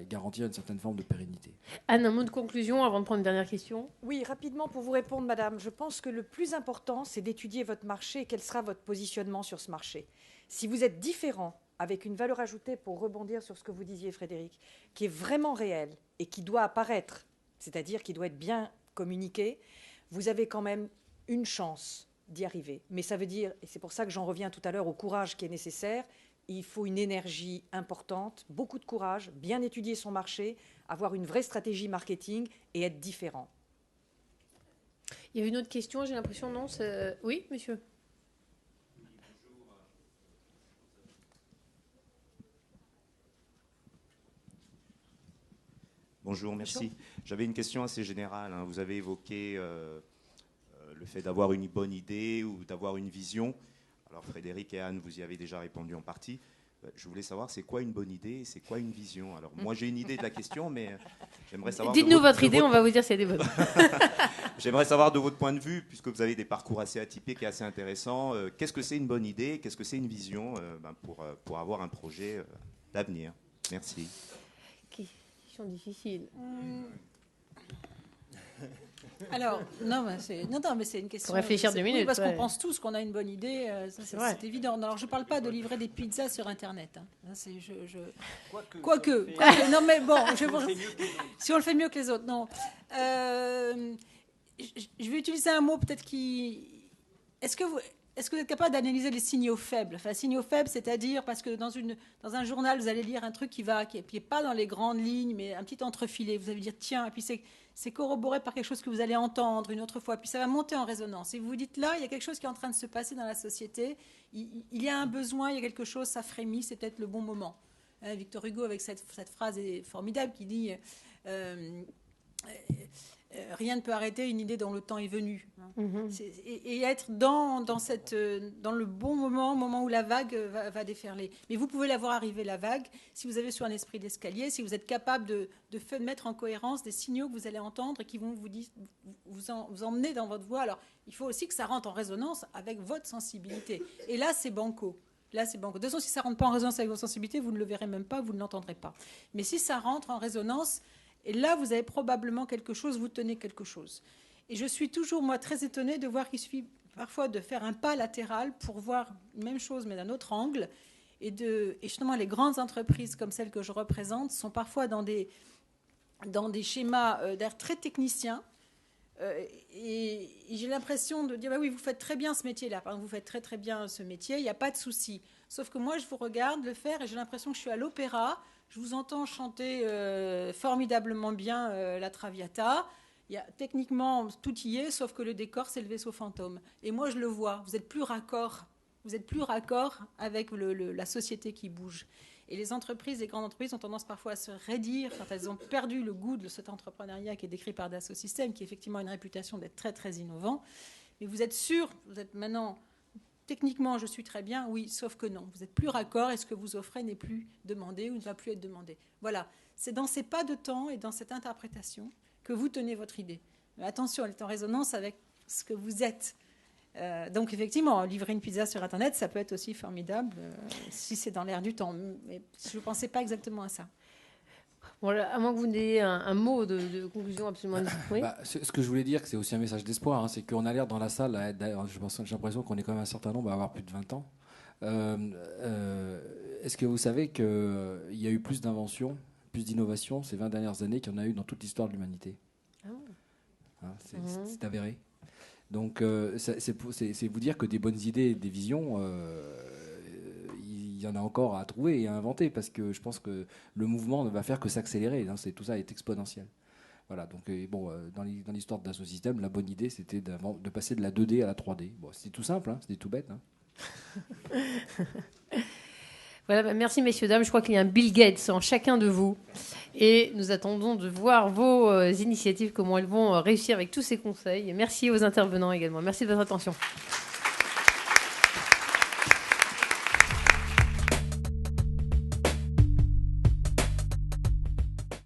garantir une certaine forme de pérennité. Anne, un mot de conclusion avant de prendre une dernière question. Oui, rapidement pour vous répondre, madame. Je pense que le plus important, c'est d'étudier votre marché et quel sera votre positionnement sur ce marché. Si vous êtes différent, avec une valeur ajoutée, pour rebondir sur ce que vous disiez, Frédéric, qui est vraiment réelle et qui doit apparaître, c'est-à-dire qui doit être bien communiqué, vous avez quand même une chance d'y arriver. Mais ça veut dire, et c'est pour ça que j'en reviens tout à l'heure au courage qui est nécessaire, il faut une énergie importante, beaucoup de courage, bien étudier son marché, avoir une vraie stratégie marketing et être différent. Il y a une autre question, j'ai l'impression, non? Oui, monsieur? Bonjour, merci. J'avais une question assez générale. Vous avez évoqué le fait d'avoir une bonne idée ou d'avoir une vision. Alors Frédéric et Anne, vous y avez déjà répondu en partie. Je voulais savoir c'est quoi une bonne idée et c'est quoi une vision. Alors moi j'ai une idée de la question, mais j'aimerais savoir... Dites-nous votre idée, on va vous dire si elle est bonne. J'aimerais savoir de votre point de vue, puisque vous avez des parcours assez atypiques et assez intéressants, qu'est-ce que c'est une bonne idée, qu'est-ce que c'est une vision pour avoir un projet d'avenir. Merci. Question difficile. Alors, mais c'est une question. Faut réfléchir 2 minutes. Oui, parce qu'on pense tous qu'on a une bonne idée, c'est évident. Alors, je ne parle pas de livrer des pizzas sur Internet. Quoique. Non, mais bon, si on le fait mieux que les autres, non. Je vais utiliser un mot peut-être qui... Est-ce que vous êtes capable d'analyser les signaux faibles? Enfin, signaux faibles, c'est-à-dire, parce que dans un journal, vous allez lire un truc qui n'est pas dans les grandes lignes, mais un petit entrefilé. Vous allez dire, tiens, et puis c'est corroboré par quelque chose que vous allez entendre une autre fois, puis ça va monter en résonance. Et vous vous dites, là, il y a quelque chose qui est en train de se passer dans la société, il y a un besoin, il y a quelque chose, ça frémit, c'est peut-être le bon moment. Victor Hugo, avec cette phrase formidable qui dit rien ne peut arrêter une idée dont le temps est venu. Et être dans le bon moment où la vague va déferler. Mais vous pouvez la voir arriver, la vague, si vous avez sur un esprit d'escalier, si vous êtes capable de mettre en cohérence des signaux que vous allez entendre et qui vont vous emmener dans votre voie. Alors, il faut aussi que ça rentre en résonance avec votre sensibilité. Et là, c'est banco. De toute façon, si ça ne rentre pas en résonance avec votre sensibilité, vous ne le verrez même pas, vous ne l'entendrez pas. Mais si ça rentre en résonance, et là, vous avez probablement quelque chose, vous tenez quelque chose. Et je suis toujours, moi, très étonnée de voir qu'il suffit parfois de faire un pas latéral pour voir la même chose, mais d'un autre angle. Et justement, les grandes entreprises comme celles que je représente sont parfois dans des schémas d'air très techniciens. Et j'ai l'impression de dire, bah oui, vous faites très bien ce métier-là. Par exemple, vous faites très, très bien ce métier, il n'y a pas de souci. Sauf que moi, je vous regarde le faire et j'ai l'impression que je suis à l'opéra. Je vous entends chanter formidablement bien la Traviata. Techniquement, tout y est, sauf que le décor, c'est le vaisseau fantôme. Et moi, je le vois. Vous êtes plus raccord. Vous êtes plus raccord avec la société qui bouge. Et les entreprises, les grandes entreprises ont tendance parfois à se raidir quand elles ont perdu le goût de cet entrepreneuriat qui est décrit par Dassault Systèmes, qui a effectivement une réputation d'être très, très innovant. Mais vous êtes sûr, vous êtes maintenant... Techniquement, je suis très bien, oui, sauf que non. Vous n'êtes plus raccord et ce que vous offrez n'est plus demandé ou ne va plus être demandé. Voilà, c'est dans ces pas de temps et dans cette interprétation que vous tenez votre idée. Mais attention, elle est en résonance avec ce que vous êtes. Donc effectivement, livrer une pizza sur Internet, ça peut être aussi formidable si c'est dans l'air du temps. Mais je ne pensais pas exactement à ça. Voilà, à moins que vous n'ayez un mot de conclusion absolument... Oui. Ce que je voulais dire, c'est aussi un message d'espoir. C'est qu'on a l'air dans la salle, j'ai l'impression qu'on est quand même un certain nombre à avoir plus de 20 ans. Est-ce que vous savez qu'il y a eu plus d'inventions, plus d'innovations ces 20 dernières années qu'il y en a eu dans toute l'histoire de l'humanité? C'est avéré. Donc c'est vous dire que des bonnes idées, des visions... il y en a encore à trouver et à inventer parce que je pense que le mouvement ne va faire que s'accélérer. Tout ça est exponentiel. Voilà, donc dans l'histoire de Dassault Systèmes, la bonne idée, c'était de passer de la 2D à la 3D. Bon, c'était tout simple, c'était tout bête. Voilà, merci messieurs, dames. Je crois qu'il y a un Bill Gates en chacun de vous. Et nous attendons de voir vos initiatives, comment elles vont réussir avec tous ces conseils. Et merci aux intervenants également. Merci de votre attention.